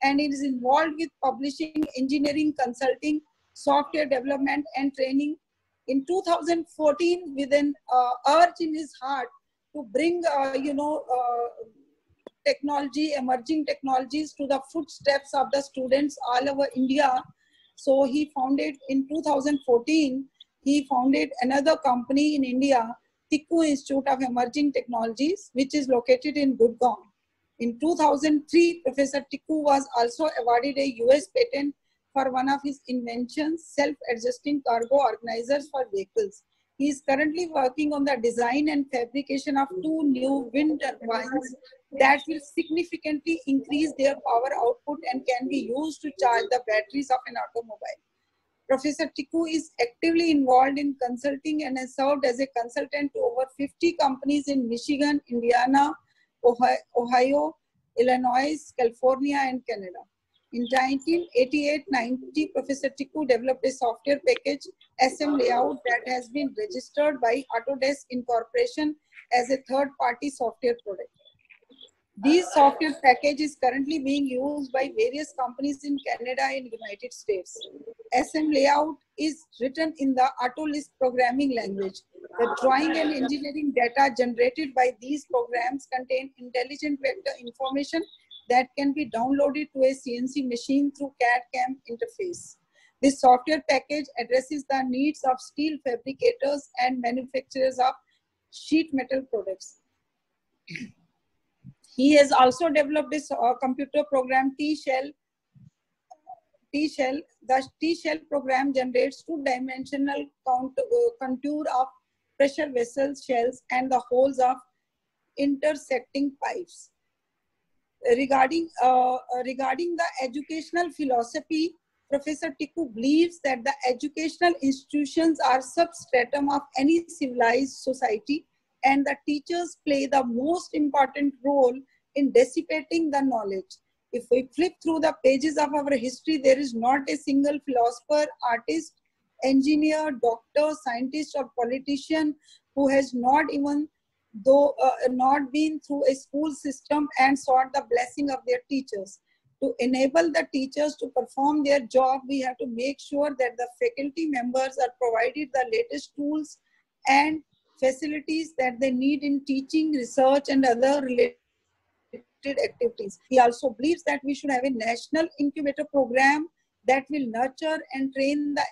and it is involved with publishing, engineering, consulting, software development and training. In 2014, with an urge in his heart to bring, technology, emerging technologies to the footsteps of the students all over India. So he founded in 2014, he founded another company in India, Tickoo Institute of Emerging Technologies, which is located in Gurgaon. In 2003, Professor Tickoo was also awarded a US patent for one of his inventions, self-adjusting cargo organizers for vehicles. He is currently working on the design and fabrication of 2 new wind turbines that will significantly increase their power output and can be used to charge the batteries of an automobile. Professor Tickoo is actively involved in consulting and has served as a consultant to over 50 companies in Michigan, Indiana, Ohio, Illinois, California, and Canada. In 1988-90, Professor Tickoo developed a software package, SM Layout, that has been registered by Autodesk Incorporation as a third-party software product. This software package is currently being used by various companies in Canada and United States. SM Layout is written in the AutoList programming language. The drawing and engineering data generated by these programs contain intelligent vector information that can be downloaded to a CNC machine through CAD-CAM interface. This software package addresses the needs of steel fabricators and manufacturers of sheet metal products. He has also developed this computer program T-Shell. The T-Shell program generates two-dimensional contour of pressure vessel shells and the holes of intersecting pipes. Regarding the educational philosophy, Professor Tickoo believes that the educational institutions are substratum of any civilized society, and the teachers play the most important role in dissipating the knowledge. If we flip through the pages of our history, there is not a single philosopher, artist, engineer, doctor, scientist, or politician who has not been through a school system and sought the blessing of their teachers. To enable the teachers to perform their job, we have to make sure that the faculty members are provided the latest tools and facilities that they need in teaching, research, and other related activities. He also believes that we should have a national incubator program that will nurture and train the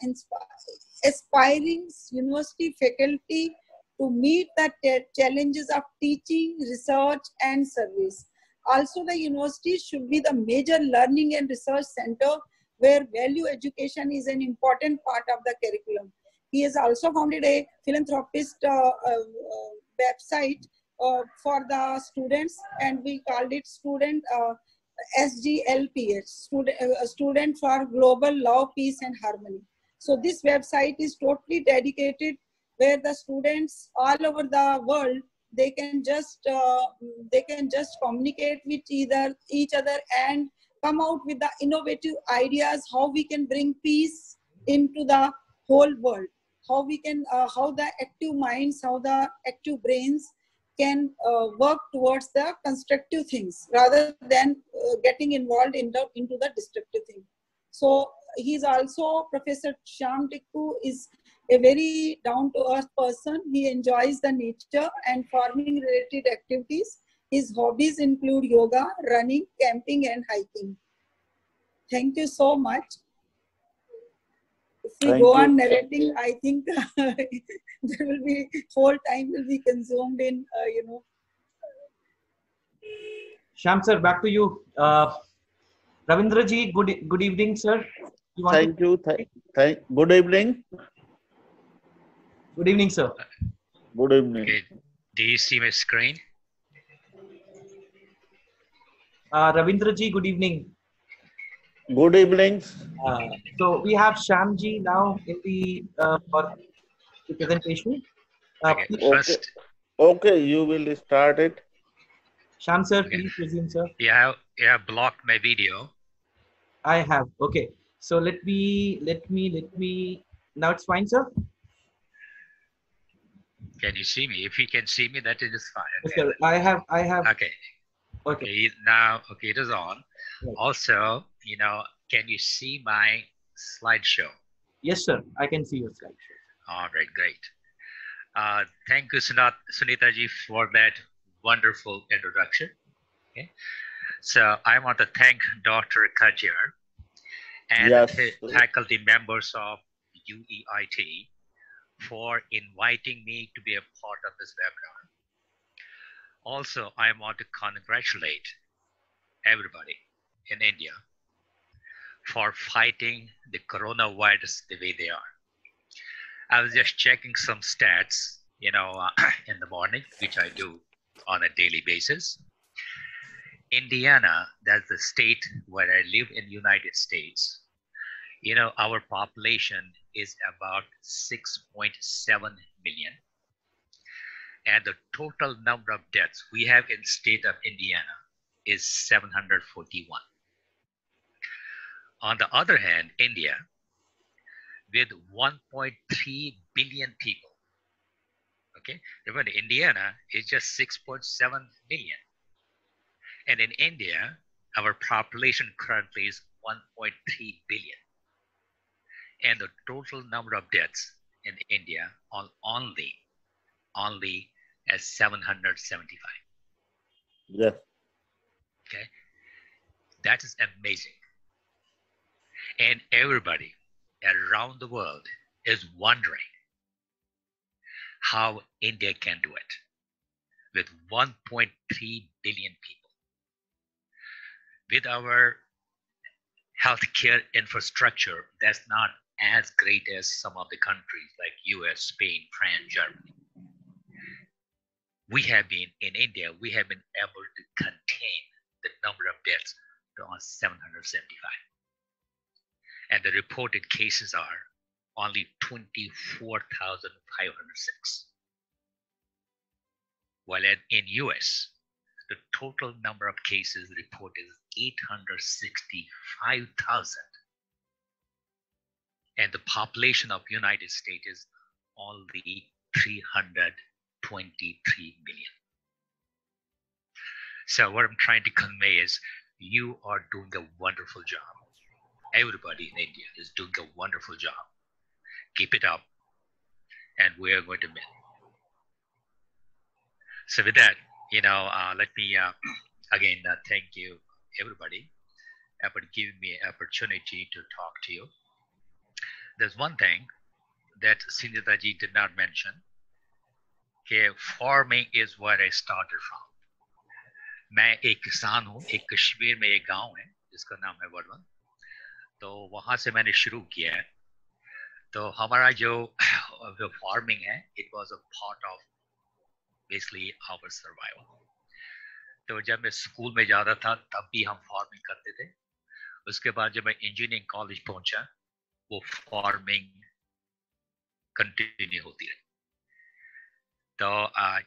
aspiring university faculty to meet the challenges of teaching, research, and service. Also, the university should be the major learning and research center where value education is an important part of the curriculum. He has also founded a philanthropist website for the students, and we called it student SGLPH, student for global love, peace, and harmony. So this website is totally dedicated where the students all over the world, they can just communicate with each other and come out with the innovative ideas how we can bring peace into the whole world, how we can how the active minds, how the active brains can work towards the constructive things rather than getting involved into the destructive thing. So he's also, Professor Shyam Tickoo is a very down-to-earth person. He enjoys the nature and farming related activities. His hobbies include yoga, running, camping, and hiking. Thank you so much. If we go on narrating, I think there will be whole time will be consumed in Shyam sir, back to you. Ravindra ji, good evening, sir. Thank you. Good evening. Good evening, sir. Good evening. Okay. Do you see my screen? Ravindra ji, good evening. Good evening. So we have Shyam ji now in the for the presentation. Okay, you will start it. Shyam sir, please resume, sir. Yeah, blocked my video. I have. Okay. So let me. Now it's fine, sir. Can you see me? If you can see me, that is fine. Okay, I have. Okay. Now, it is on. Right. Also, can you see my slideshow? Yes, sir. I can see your slideshow. All right, great. Thank you, Sunita ji, for that wonderful introduction. Okay. So I want to thank Dr. Kajir and Yes. the faculty members of UIET for inviting me to be a part of this webinar. Also, I want to congratulate everybody in India for fighting the coronavirus the way they are. I was just checking some stats, in the morning, which I do on a daily basis. Indiana, that's the state where I live in the United States. Our population is about 6.7 million. And the total number of deaths we have in the state of Indiana is 741. On the other hand, India, with 1.3 billion people, okay, remember Indiana is just 6.7 million. And in India, our population currently is 1.3 billion. And the total number of deaths in India on only as 775. Yes. Okay, that is amazing. And everybody around the world is wondering how India can do it with 1.3 billion people. With our healthcare infrastructure that's not as great as some of the countries like US, Spain, France, Germany. In India, we have been able to contain the number of deaths to 775. And the reported cases are only 24,506. While in US, the total number of cases reported is 865,000. And the population of United States is only 323 million. So what I'm trying to convey is you are doing a wonderful job. Everybody in India is doing a wonderful job. Keep it up, and we are going to win. So with that, let me again thank you, everybody, for giving me an opportunity to talk to you. There's one thing that Sunita ji did not mention. Okay, farming is where I started from. मैं एक किसान हूँ, एक कश्मीर में एक गांव है जिसका नाम है वडवन, तो वहां से मैंने शुरू किया है. तो हमारा जो फार्मिंग है, it was a part of basically our survival. तो जब मैं स्कूल में जाता था तब भी हम फार्मिंग करते थे. उसके बाद जब मैं इंजीनियरिंग कॉलेज पहुंचा, वो फार्मिंग कंटिन्यू होती रही. तो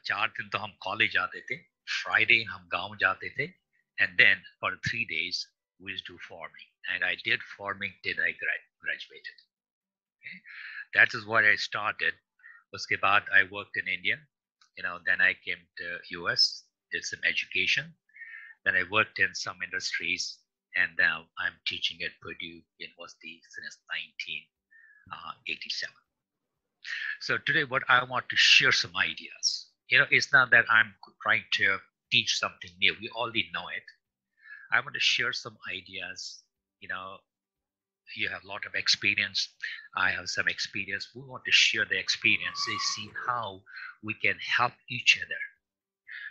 4 दिन तो हम कॉलेज जाते थे, फ्राइडे हम गांव जाते थे, and then for 3 days we used to do farming, and I did farming till I graduated. Okay? That is where I started. Uske baad I worked in India, then I came to US, did some education, then I worked in some industries, and now I'm teaching at Purdue University since 1987. So today what I want to share some ideas. It's not that I'm trying to teach something new. We already know it. I want to share some ideas. You have a lot of experience. I have some experience. We want to share the experience and see how we can help each other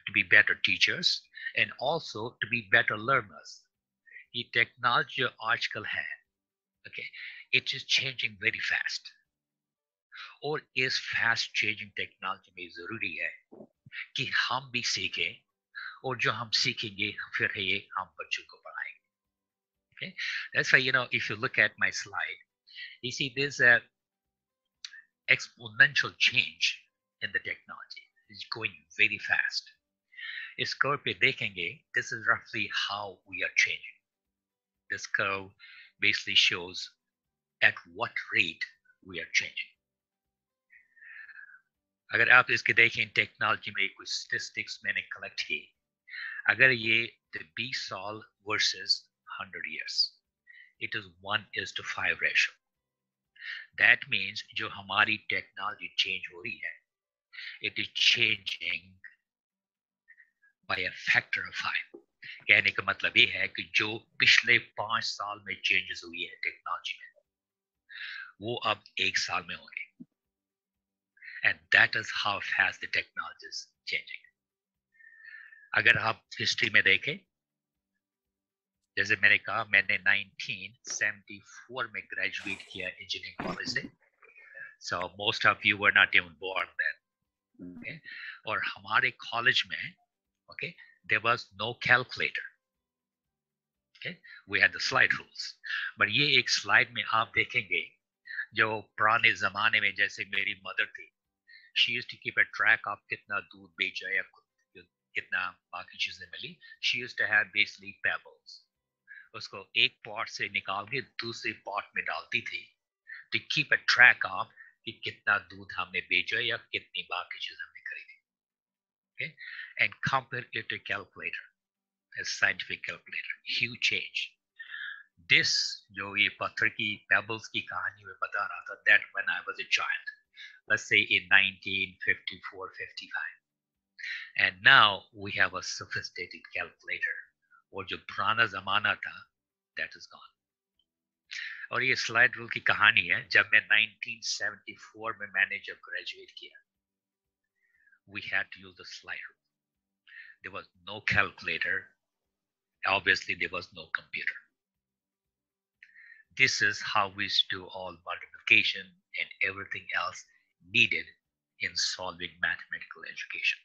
to be better teachers and also to be better learners. The technology जो आजकल है, okay, it is changing very fast. और इस fast changing technology में जरूरी है कि हम भी सीखें, और जो हम सीखेंगे फिर ये हम बच्चों को पढ़ाएंगे. Okay, that's why if you look at my slide, you see there's a exponential change in the technology. It's going very fast. इस curve पे देखेंगे, this is roughly how we are changing. This curve basically shows at what rate we are changing. अगर आप इसके देखें technology में कुछ statistics मैंने कलेक्ट की, अगर ये 20 साल versus 100 years. It is 1:5 ratio. That means जो हमारी technology change हो रही है, it is changing by a factor of 5. कहने का मतलब ये है कि जो पिछले 5 साल में changes हुई है technology में, वो अब 1 साल में होंगे. And that is how fast the technology is changing. अगर आप history में देखें, जैसे मैंने कहा, मैंने 1974 में graduate किया engineering college से. So most of you were not even born then. Okay? और हमारे college में, okay, there was no calculator. Okay? We had the slide rules. But ये एक slide में आप देखेंगे, जो पुराने ज़माने में जैसे मेरी mother थी, she used to keep a track of कितना दूध बेचा या कितना बाकी चीजें मिली. She used to have basically pebbles. उसको एक pot से निकाल के दूसरे pot में डालती थी to keep a track of कि कितना दूध हमने बेचा या कितनी बाकी चीजें हमने खरीदी. Okay? And compare it to calculator, a scientific calculator. Huge change. This जो ये पत्थर की pebbles की कहानी में बता रहा था, that when I was a child, let's say in 1954-55, and now we have a sophisticated calculator. और जो पुराना जमाना था, that is gone. और ये slide rule की कहानी है. जब मैं 1974 में मैंने जब graduate किया, we had to use the slide rule. There was no calculator. Obviously, there was no computer. This is how we used to do all multiplication and everything else needed in solving mathematical education,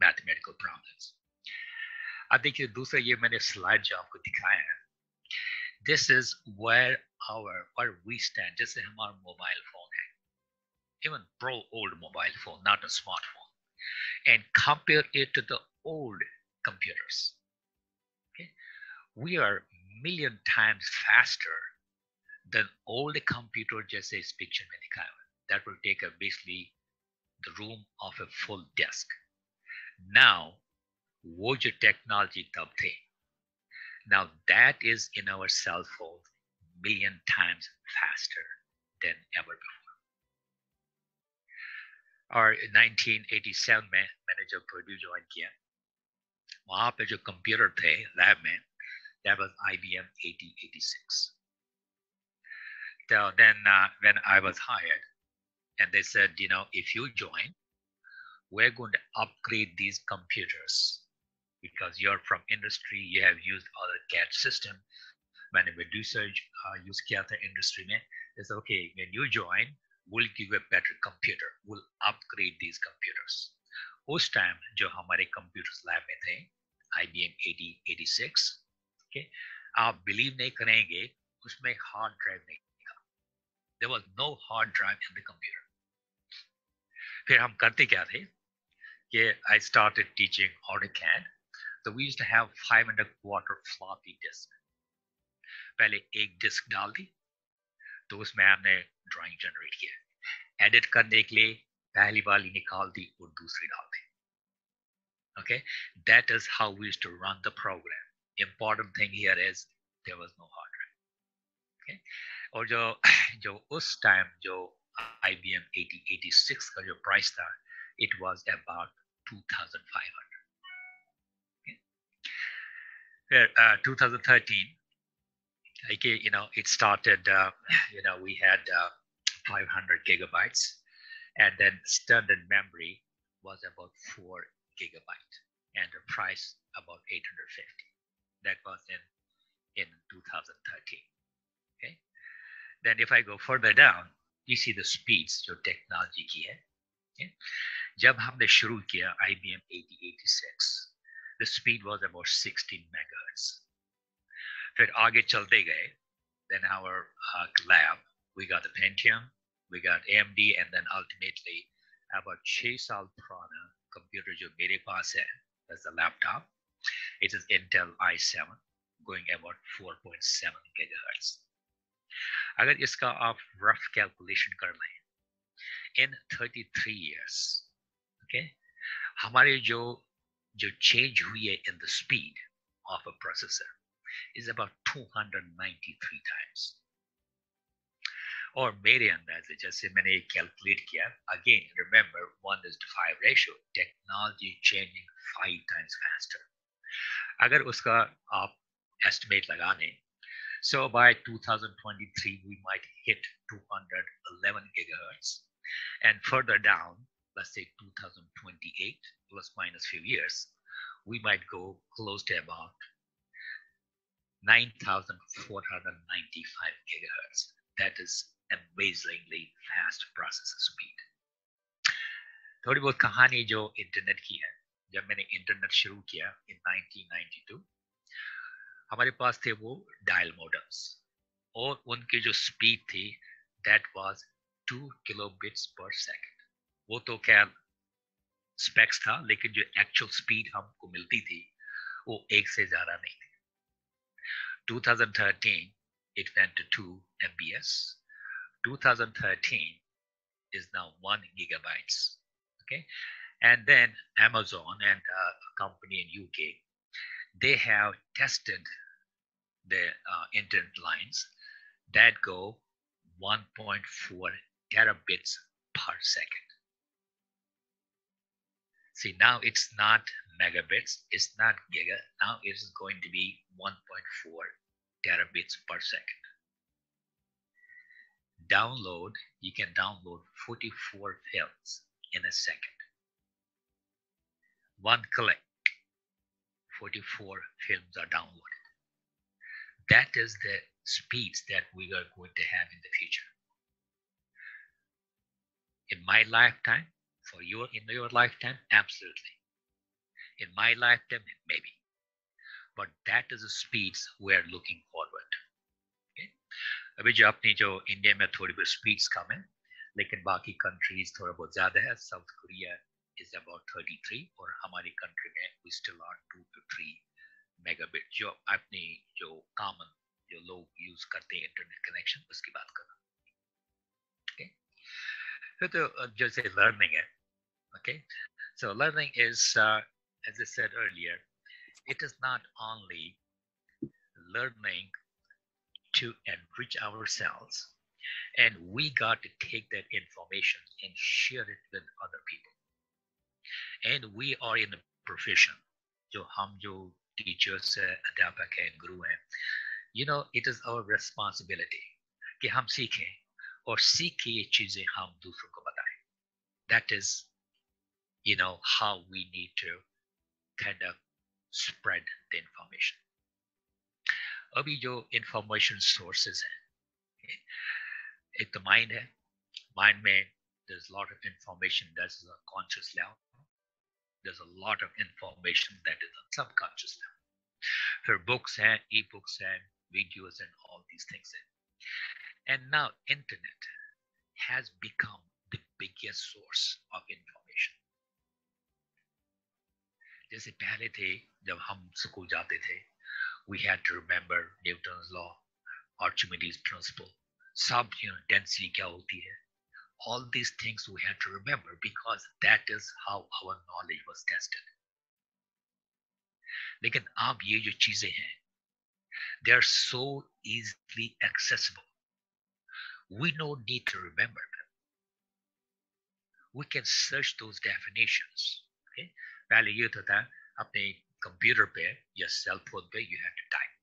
mathematical problems. अब देखिए दूसरा ये मैंने slide जो आपको दिखाया है. This is where we stand. जैसे हमारा mobile phone है, even old mobile phone, not a smartphone, and compare it to the old computers. Okay, we are million times faster than old computer. जैसे इस picture में दिखाया हुआ. That will take basically the room of a full desk. Now, वो जो technology तब थे, now that is in our cell phone million times faster than ever before. और 1987 में मैंने जब Purdue join किया, वहाँ पे जो computer थे lab में, that was IBM 8086. So then when I was hired, and they said, you know, if you join, we're going to upgrade these computers because you're from industry, you have used other CAD system. मैंने research use किया था industry में. They said, okay, when you join, we'll give you a better computer. We'll upgrade these computers. उस time जो हमारे computers lab में थे, IBM 8086, okay, आप believe नहीं करेंगे, उसमें hard drive नहीं था. There was no hard drive in the computer. फिर हम करते क्या थे कि I started teaching AutoCAD. So we used to have 5.25 floppy disk. पहले एक disk डाल दी, तो उसमें हमने drawing generate किया. Edit करने के लिए पहली वाली निकाल दी और दूसरी डाल दी. Okay, that is how we used to run the program. Important thing here is there was no hard drive. Okay, और जो उस time जो IBM 8086 का जो price था, it was about 2,500. Okay. 2013, like, you know, it started, you know, we had 500 gigabytes, and then standard memory was about 4 gigabyte, and the price about 850. That was in 2013. Okay. Then if I go further down, you see the speeds जो technology की है. Okay? जब हमने शुरू किया IBM 8086, the speed was about 16 megahertz. फिर आगे चलते गए, then our lab, we got the Pentium, we got AMD, and then ultimately about 6 साल पुराना computer जो मेरे पास है, that's the laptop. It is Intel i7, going about 4.7 gigahertz. अगर इसका आप rough calculation कर लें, in 33 years, okay, हमारे जो change हुई है in the speed of a processor, is about 293 times. और मेरे अंदाजे जैसे मैंने कैलकुलेट किया, again remember 1:5 ratio, technology changing 5 times faster. अगर उसका आप estimate लगा लें, so by 2023 we might hit 211 gigahertz, and further down, let's say 2028 plus minus few years, we might go close to about 9,495 gigahertz. That is amazingly fast processor speed. थोड़ी बहुत कहानी जो internet की है, जब मैंने इंटरनेट शुरू किया in 1992, हमारे पास थे वो डायल मोडेम्स और उनकी जो स्पीड थी that was 2 kilobits per second. वो तो खैर स्पेक्स था, लेकिन जो एक्चुअल स्पीड हमको मिलती थी वो 1 से ज्यादा नहीं थी. 2013 it went to 2 mbs. 2013 is now 1 gigabytes. Okay, and then Amazon and a company in UK, they have tested the internet lines that go 1.4 terabits per second. See, now it's not megabits, it's not giga, now it's going to be 1.4 terabits per second. Download, you can download 44 films in a second. One click, 44 films are downloaded. That is the speeds that we are going to have in the future. In my lifetime, in your lifetime, absolutely. In my lifetime, maybe. But that is the speeds we are looking forward. Okay? अभी जो अपनी जो India में थोड़ी बहुत speeds कम है, लेकिन बाकी कंट्रीज थोड़ा बहुत ज्यादा है. साउथ कोरिया is about 33 और हमारी कंट्री में we still are 2 to 3 megabit. जो अपनी जो कॉमन जो लोग यूज करते हैं इंटरनेट कनेक्शन, उसकी बात कर रहा हूँ. Okay? तो जैसे लर्निंग है, okay? So learning is, as I said earlier, it is not only learning to enrich ourselves, and we got to take that information and share it with other people. And we are in a profession, जो हम जो teachers हैं, अध्यापक हैं, गुरु हैं, you know, it is our responsibility कि हम सीखें और सीख के ये चीजें हम दूसरों को बताएं. That is, you know, how we need to kind of spread the information. अभी जो information sources हैं, एक तो mind है, mind में there's a lot of information that is on conscious level. There's a lot of information that is on subconscious level. For books and e-books and videos and all these things. And now internet has become the biggest source of information. जैसे पहले थे, जब हम school जाते थे, we had to remember Newton's law, Archimedes' principle, density क्या होती है. All these things we had to remember because that is how our knowledge was tested. लेकिन अब ये जो चीजें हैं, they are so easily accessible. We don't need to remember them. We can search those definitions. Okay? पहले ये होता था, अपने कंप्यूटर पे या सेल फोन पे you have to type.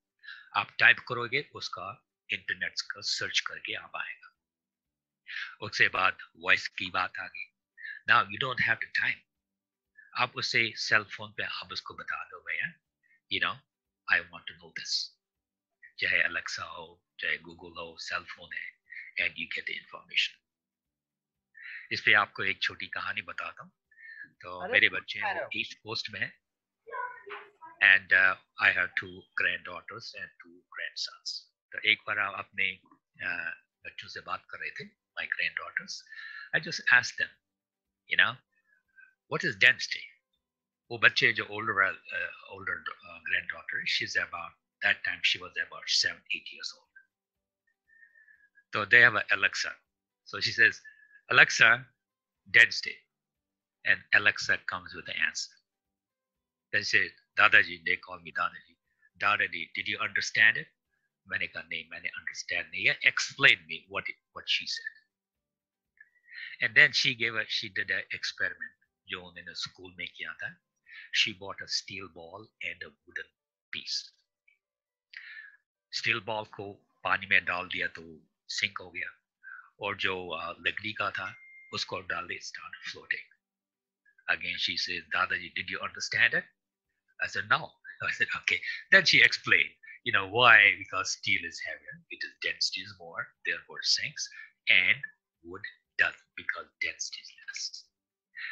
आप टाइप करोगे, उसका इंटरनेट का सर्च करके आप आएगा. उसके बाद वॉइस की बात आ गई. Now you don't have to type. आप उसे सेल फोन पे आप उसको बता दो, भैया, you know, I want to know this. चाहे अलेक्सा हो, चाहे गूगल हो, सेल फोन है, and you get the information. इस पे आपको एक छोटी कहानी बताता हूँ. तो मेरे बच्चे हैं, वो ईस्ट कोस्ट में है, and I have 2 granddaughters and 2 grandsons. तो एक बार आप अपने बच्चों से बात कर रहे थे, my granddaughters. I just asked them, you know, what is density? वो बच्चे जो older granddaughter, she's about, that time she was about 7-8 years old. So they have an Alexa. So she says, Alexa, density. And Alexa comes with the answer. They say, Dadaji, they call me Dadaji. Dadaji, did you understand it? मैंने कहा नहीं, मैंने understand नहीं है. Explain me what she said. And then she did an experiment जो उन्होंने school में किया था. She bought a steel ball and a wooden piece. Steel ball को पानी में डाल दिया तो sink हो गया, और जो लकड़ी का था उसको डाल दिया, start floating. Again she says, Dadaji, did you understand it? I said no. I said okay. Then she explained, why? Because steel is heavier, its density is more, therefore it sinks, and wood doesn't because density is less.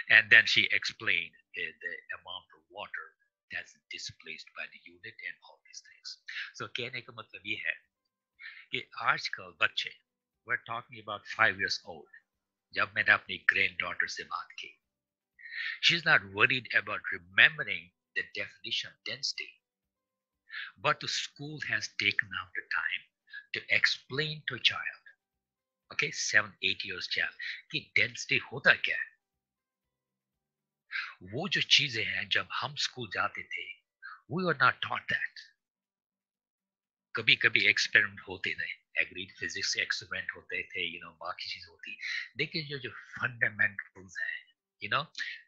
And then she explained the amount of water that's displaced by the unit and all these things. So कहने का मतलब ये है कि आजकल बच्चे, we're talking about 5 years old, जब मैंने अपनी granddaughter से बात की, she's not worried about remembering the definition of density, but the school has taken out the time to explain to a child, okay, 7-8 years child, कि density होता क्या है. वो जो चीजें हैं जब हम स्कूल जाते थे, we were not taught that. कभी कभी एक्सपेरिमेंट होते थे, एग्रीड फिजिक्स एक्सपेरिमेंट होते थे, बाकी चीज होती, लेकिन जो फंडामेंटल्स हैं,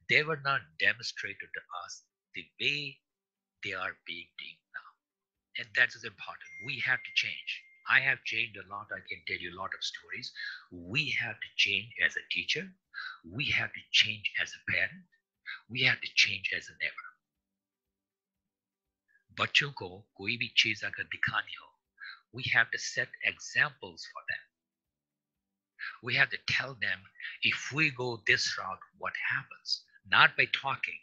they were not demonstrated to us the way they are being done now. And that is important. We have to change. I have changed a lot. I can tell you a lot of stories. We have to change as a teacher. We have to change as a parent. We have to change as a neighbor. बच्चों को कोई भी चीज अगर दिखानी हो, we have to set examples for them. We have to tell them, if we go this route, what happens? Not by talking,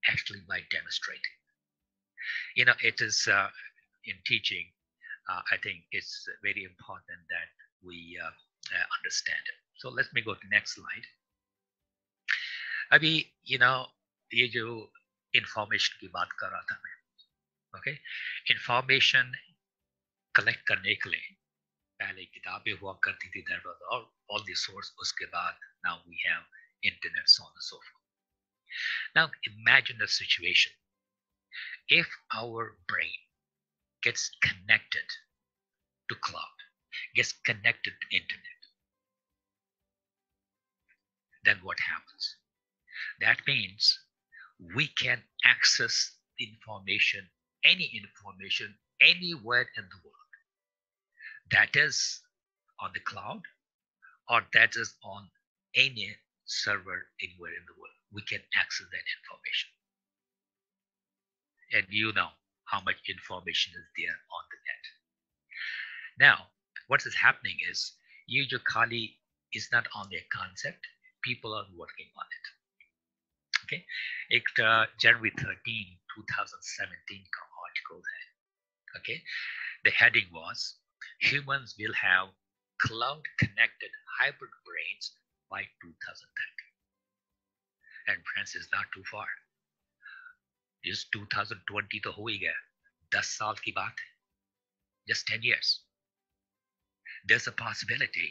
actually by demonstrating. It is in teaching, I think it's very important that we understand it. So let me go to next slide. अभी ये जो information की बात कर रहा था मैं, okay, information collect करने के लिए पहले किताबें हुआ करती थी, that was all the source. उसके बाद now we have internet, so on and so forth. Now imagine a situation. If our brain gets connected to cloud, gets connected to internet, then what happens? That means we can access information, any information, anywhere in the world. That is on the cloud, or that is on any server anywhere in the world. We can access that information. And you know how much information is there on the net. Now, what is happening is, ये जो खाली is not only a concept, people are working on it. Okay, एक January 13, 2017 का article है. Okay, the heading was, humans will have cloud-connected hybrid brains by 2030. And France is not too far. This 2020 तो हो ही गया, 10 साल की बात है, just 10 years. There's a possibility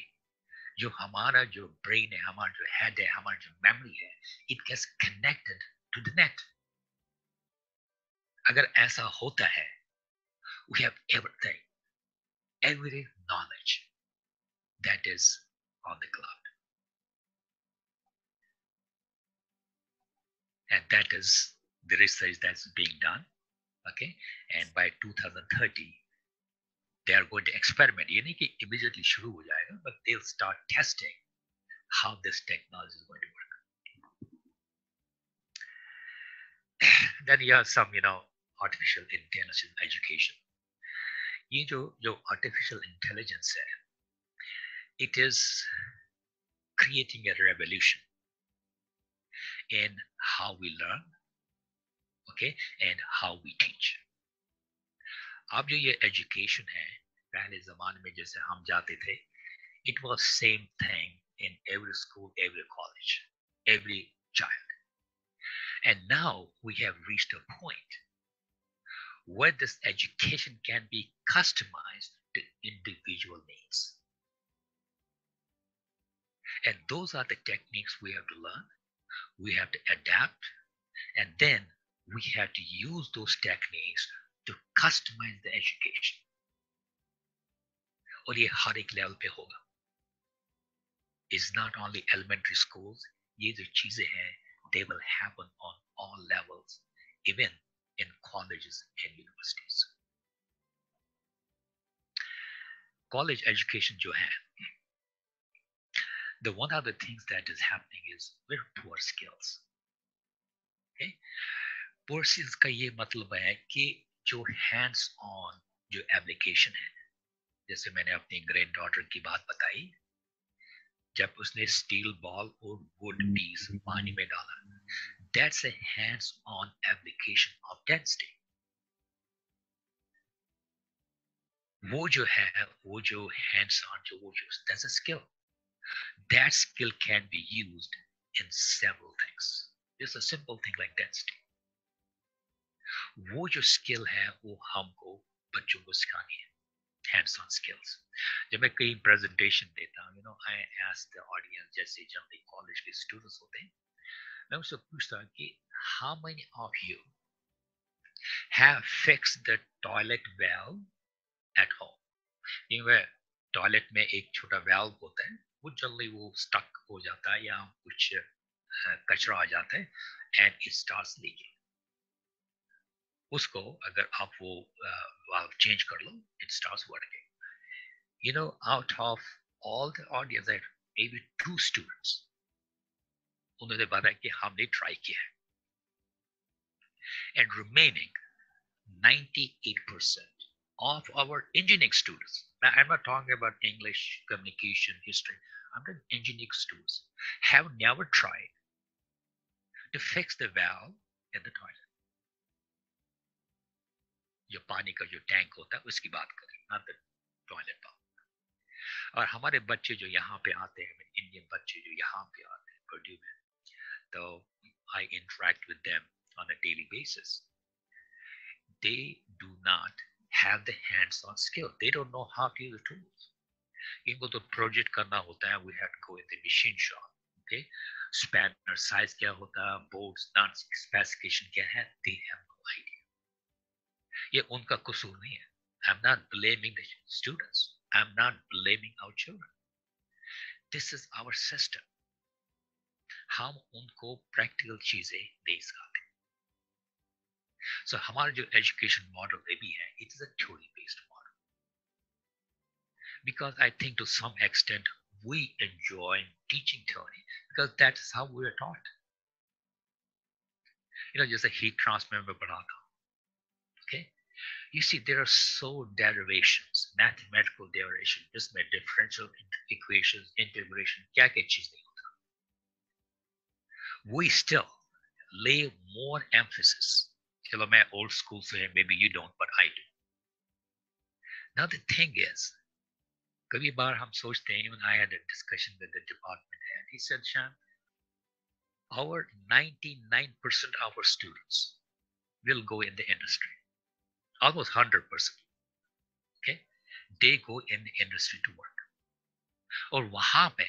जो हमारा जो brain है, हमारा जो head है, हमारा जो memory है, it gets connected to the net. अगर ऐसा होता है, we have everything, every knowledge that is on the cloud. And that is the research that's being done. Okay, and by 2030, they are going to experiment. ये नहीं कि immediately शुरू हो जाएगा, but they'll start testing how this technology is going to work. Then you have some, artificial intelligence education. ये जो artificial intelligence है, it is creating a revolution in how we learn, okay, and how we teach. अब जो ये education है, पहले ज़माने में जैसे हम जाते थे, it was same thing in every school, every college, every child. And now we have reached a point where this education can be customized to individual needs. And those are the techniques we have to learn, we have to adapt, and then we have to use those techniques to customize the education. और ये हर एक level पे होगा. It's not only elementary schools. ये जो चीजें हैं, they will happen on all levels, even in colleges and universities. College education जो है, the one of the things that is happening is very poor skills. Okay? Poor skills का ये मतलब है कि जो hands on जो application है, जैसे मैंने अपनी ग्रैंड डॉटर की बात बताई, जब उसने स्टील बॉल और वुड पीस पानी में डाला, that's a hands on application of density. वो जो है, वो जो hands on जो that's a skill. That skill can be used in several things. Just a simple thing like density. वो जो skill है, वो हमको बच्चों को सिखानी है. Hands-on skills. जब मैं कहीं presentation देता हूँ, I ask the audience, जैसे जनरली college के students होते हैं, मैं उनसे पूछता हूँ कि how many of you have fixed the toilet valve at home? क्योंकि टॉयलेट में एक छोटा valve होता है, वो जल्दी वो stuck हो जाता है या कुछ कचरा आ जाता है and it starts leaking. उसको अगर आप वो valve change कर लो, it starts working. Out of all the audience, there maybe 2 students, उन्होंने बताया कि हमने try किया है. And remaining 98% of our engineering students, I'm not talking about English, communication, history, I'm talking engineering students, have never tried to fix the valve in the toilet. जो पानी का जो टैंक होता है उसकी बात करें, not the toilet valve. और हमारे बच्चे जो यहाँ पे आते हैं, इंडियन बच्चे जो यहाँ पे आते हैं Purdue में, तो I interact with them on a daily basis. They do not have the hands-on skill. They don't know how to use the tools. इनको तो project करना होता है, we have to go in the machine shop. Okay, spanner size क्या होता है, bolts, nuts, specification क्या है, they have no idea. ये उनका कसूर नहीं है. I'm not blaming the students. I'm not blaming our children. This is our system. हम उनको practical चीजें नहीं सिखाते. So हमारा जो education model भी है, it is a theory based model. Because I think to some extent we enjoy teaching theory because that is how we are taught. जैसे heat transfer में पढ़ा था. Okay? You see, there are so derivations, mathematical derivation, just my differential equations, integration, क्या चीज नहीं होता. We still lay more emphasis. चलो मैं old school से, maybe you don't, but I do. Now the thing is, कभी बार हम सोचते हैं, even I had a discussion with the department head. He said, Sham, our 99% of our students will go in the industry. Almost 100%. Okay, they go in the industry to work. और वहां पे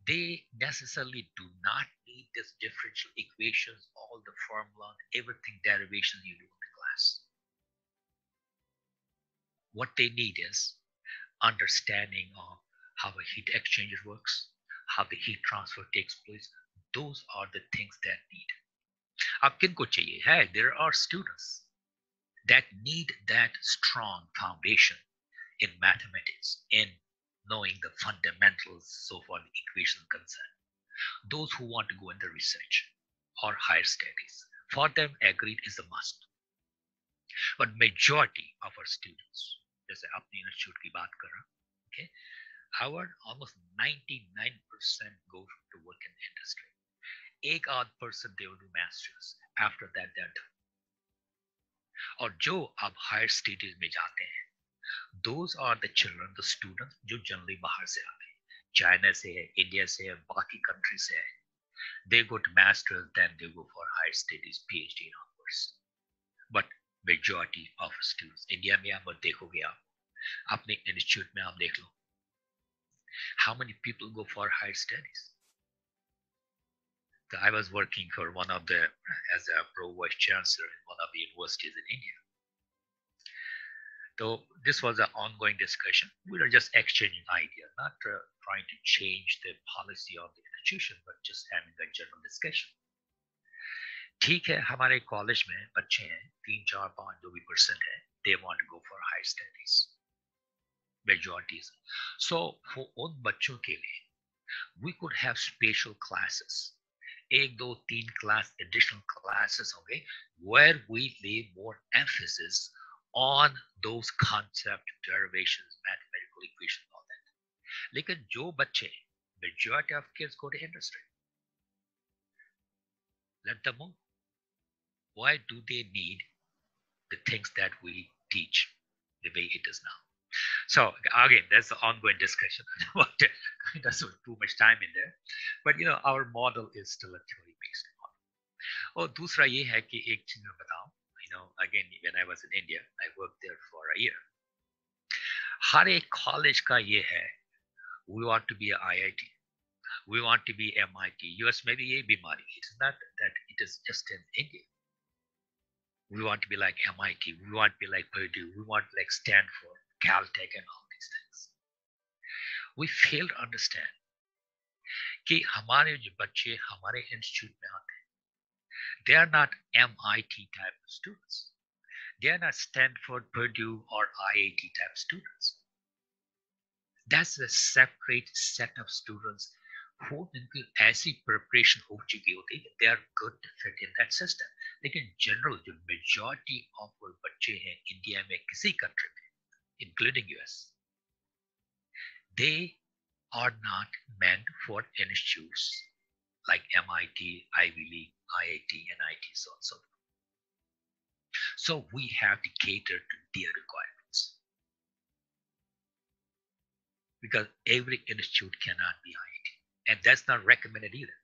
they necessarily do not need this differential equations, all the formula, everything derivations you do in the class. What they need is understanding of how a heat exchanger works, how the heat transfer takes place. Those are the things that need. अब किनको चाहिए है? There are students that need that strong foundation in mathematics, in knowing the fundamentals, so far the equation concerned. Those who want to go into research or higher studies, for them agreed is a must. But majority of our students, जैसे अपने institute की बात कर रहा हूं, okay, our almost 99% go to work in the industry. एक आध person they will do masters. After that they are done. और जो अब higher studies में जाते हैं, those are the children, the students जो generally बाहर से आते हैं, China से है, India से है, बाकी countries से है. They go to masters, then they go for higher studies, PhD and onwards. But majority of students, India में आप देखोगे, आप अपने institute में आप देख लो, how many people go for higher studies? So I was working for one of the, as a pro vice chancellor in one of the universities in India. So this was an ongoing discussion. We were just exchanging ideas, not trying to change the policy of the institution, but just having a general discussion. ठीक है, हमारे college में बच्चे हैं 3-4-5 जो भी % है, they want to go for higher studies, majorities. So for उन बच्चों के लिए, we could have special classes, 1-2-3 class additional classes होंगे, where we lay more emphasis on those concept derivations, mathematical equations, all that. लेकिन जो बच्चे, majority of kids go to industry. Let them move. Why do they need the things that we teach the way it is now? So again, that's the ongoing discussion. I don't want to invest too much time in there, but you know, our model is still a theory-based model. और दूसरा ये है कि एक चीज मैं बताऊं, you know, again, when I was in India, I worked there for a year. हर एक college का ये है, we want to be a IIT, we want to be MIT. US में भी ये बीमारी. It's not that it is just in India. We want to be like MIT, we want to be like Purdue, we want to be like Stanford, Caltech, and all these things. We fail to understand कि हमारे जो बच्चे हमारे institute में आते हैं, they are not MIT type of students. They are not Stanford, Purdue, or IIT type students. That's a separate set of students who इनकी ऐसी preparation हो चुकी होती है, they are good to fit in that system. लेकिन general जो majority of वो बच्चे हैं इंडिया में किसी country में, including US, they are not meant for institutes like MIT, Ivy League, IIT, NIT, so on and so forth. So we have to cater to their requirements. Because every institute cannot be IIT. And that's not recommended either.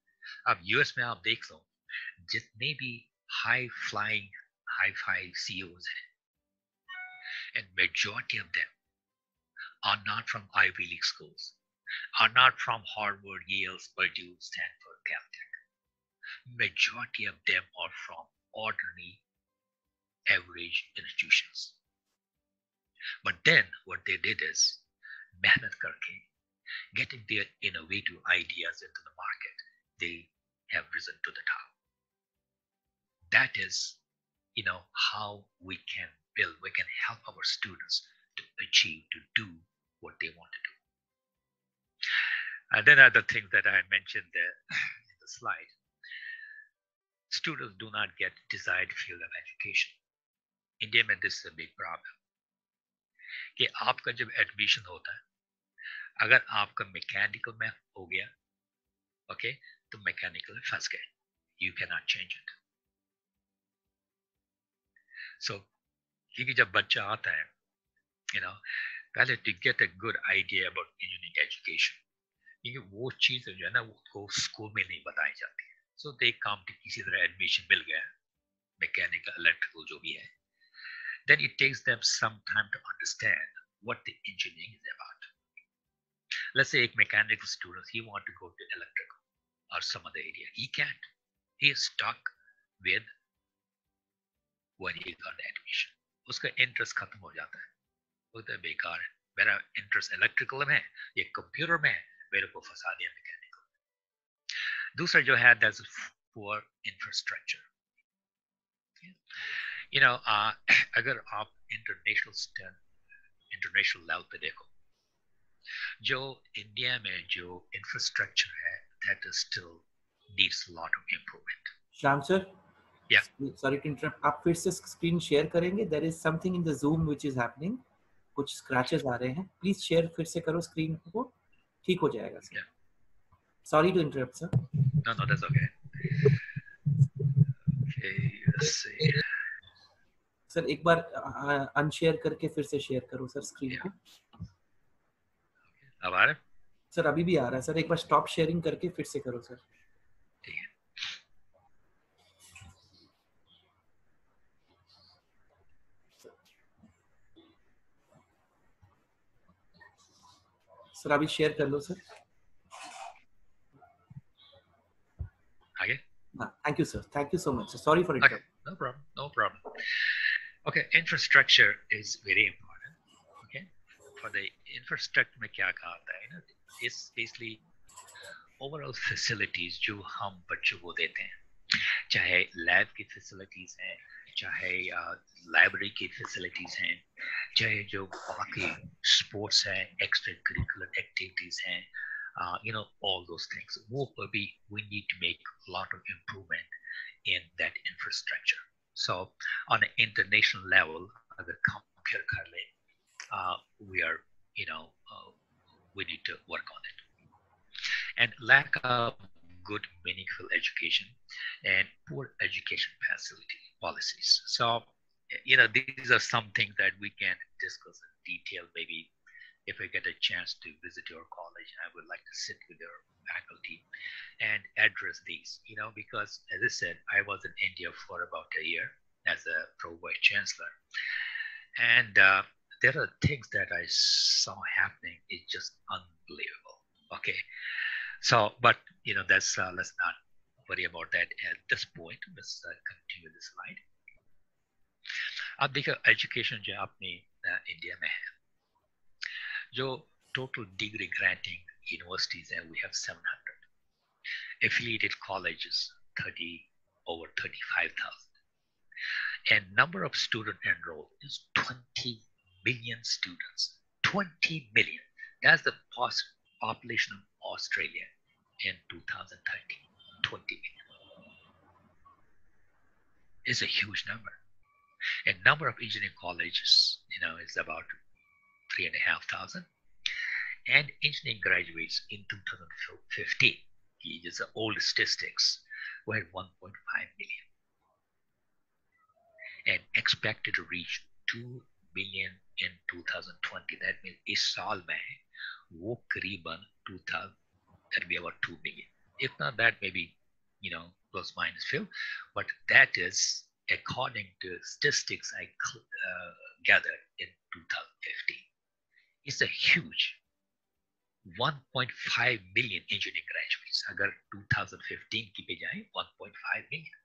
अब US में आप देख लो, जितने भी high-flying, high-fi CEOs हैं, and majority of them are not from Ivy League schools, are not from Harvard, Yale, Purdue, Stanford, Caltech. Majority of them are from ordinary, average institutions. But then what they did is, मेहनत करके, getting their innovative ideas into the market, they have risen to the top. That is, you know, how we can build, we can help our students to achieve, to do what they want to do. And then other things that I mentioned there in the slide, students do not get desired field of education. India में this is a big problem. कि आपका जब admission होता है, अगर आपका mechanical में हो गया, ओके, तो मैकेनिकल में फंस गए, you cannot change it. So क्योंकि जब बच्चा आता है, you know, पहले to get a good idea about engineering education, क्योंकि वो चीज़ जो है ना वो स्कूल में नहीं बताई जाती है. So they come to किसी तरह एडमिशन मिल गया, मैकेनिकल, इलेक्ट्रिकल जो भी है, then it takes them some time to understand what the engineering is about. Let's say a mechanical student, he wants to go to electrical or some other area. He can't. He is stuck with when he got the admission. उसका interest खत्म हो जाता है. वो तो बेकार है. मेरा interest electrical में है, ये computer में है, मेरे को फंसा दिया mechanical. दूसरा जो है, that's poor infrastructure. You know, अगर आप international level पे देखो, जो इंडिया में जो इंफ्रास्ट्रक्चर है, that is still needs a lot of improvement. Shyam sir, yeah, sorry to interrupt, आप फिर से स्क्रीन शेयर करेंगे? There is something in the Zoom which is happening. कुछ स्क्रैचेस आ रहे हैं. प्लीज शेयर फिर से करो स्क्रीन को, ठीक हो जाएगा sir. yeah. Sorry to interrupt sir. No, that's okay. Okay, let's see. Sir एक बार अनशेयर करके फिर से शेयर करो सर स्क्रीन को. अब आ रहा है? सर अभी भी आ रहा है सर, एक बार स्टॉप शेयरिंग करके फिर से करो सर. ठीक है. सर अभी शेयर कर लो सर. आगे? Thank you sir. Thank you so much. Sorry for interrupting. Okay, no problem. Okay, infrastructure is very important. for the infrastructure में क्या कहा था है ना, it's basically overall facilities जो हम बच्चों को देते हैं, चाहे लैब की फैसिलिटीज हैं, चाहे लाइब्रेरी की फैसिलिटीज हैं, चाहे जो बाकी स्पोर्ट्स हैं, एक्स्ट्रा करिकुलर एक्टिविटीज हैं, all those things. वो पर भी we need to make a lot of improvement in that infrastructure. So on an international level, अगर compare कर ले, we are, we need to work on it. And lack of good, meaningful education and poor education facility policies. So, these are some things that we can discuss in detail. Maybe if I get a chance to visit your college, I would like to sit with your faculty and address these, because as I said, I was in India for about a year as a pro-vice chancellor. And there are things that I saw happening. It's just unbelievable. Okay. So, but that's let's not worry about that at this point. Let's continue the slide. अब देखो education जो अपने India में है, जो total degree granting universities हैं, we have 700 affiliated colleges, over 35,000, and number of students enrolled is 20 million students. 20 million. That's the population of Australia in 2013. 20 million. It's a huge number. And number of engineering colleges, is about 3,500. And engineering graduates in 2015, these are the old statistics, were 1.5 million. And expected to reach 2 million in 2020. That means इस साल में वो करीबन 2000, that'll be about 2 million. If not that, maybe, plus minus few, but that is according to statistics I gathered in 2015. It's a huge 1.5 million engineering graduates. अगर 2015 की पे जाए 1.5 million.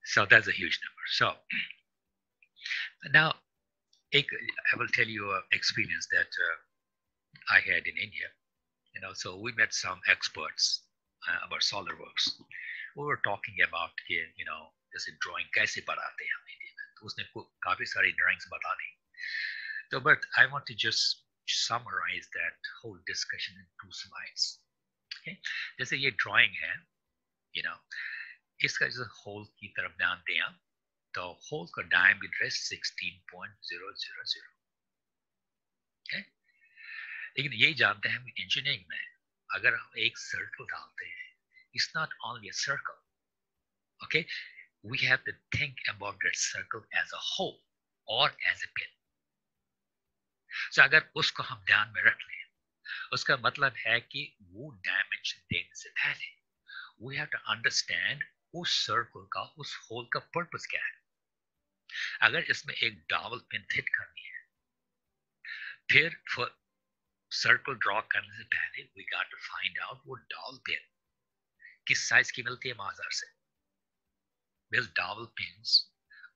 So that's a huge number. So now I will tell you an experience that I had in India. So we met some experts about SolidWorks. We were talking about जैसे drawing कैसे बनाते हैं हम India में, तो उसने काफी सारी drawings बता दी. So, but I want to just summarize that whole discussion in 2 slides. Okay, जैसे ये drawing है, इसका जैसे hole की तरफ ध्यान दें, तो hole का diameter है 16.000. Okay, लेकिन ये जानते हैं हम इंजीनियरिंग में अगर हम एक सर्कल डालते हैं, it's not only a circle. Okay, we have to think about that circle as a whole or as a pin. So अगर उसको हम ध्यान में रख लें, उसका मतलब है कि वो डायमेंशन देने से पहले we have to understand उस सर्कल का, उस होल का पर्पस क्या है. अगर इसमें एक डबल पिन फिट करनी है, फिर सर्कल ड्रॉ करने से पहले we got to find out वो डबल पिन किस साइज की मिलती है बाजार से. These double pins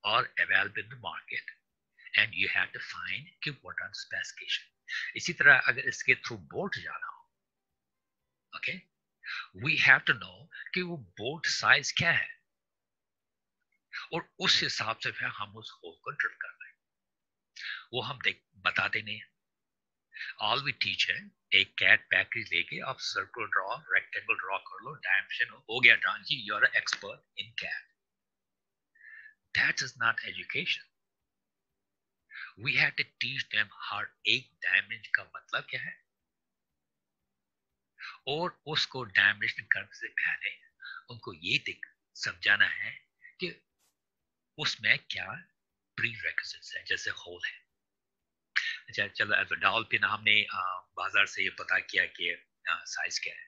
are available in the market and you have to find कि what are the specification. इसी तरह अगर इसके थ्रू बोल्ट जाना हो, okay, we have to know कि वो बोल्ट साइज क्या है और उस हिसाब से फिर हम उस होल को ड्रिल कर रहे हैं. वो हम बताते नहीं. All we teach है एक CAD पैकेज लेके आप सर्कल ड्रॉ, रेक्टेंगल ड्रॉ कर लो, डायमेंशन हो गया drawing, you are an expert in CAD. That is not education. We have to teach them हर एक डायमेंशन का मतलब क्या है और उसको डायमेंशन करने से पहले उनको ये समझाना है कि उसमें क्या प्रीरेक्विजिट्स है, जैसे होल है. अच्छा चलो, एज अ डबल पिन हमने बाजार से ये पता किया कि साइज क्या है.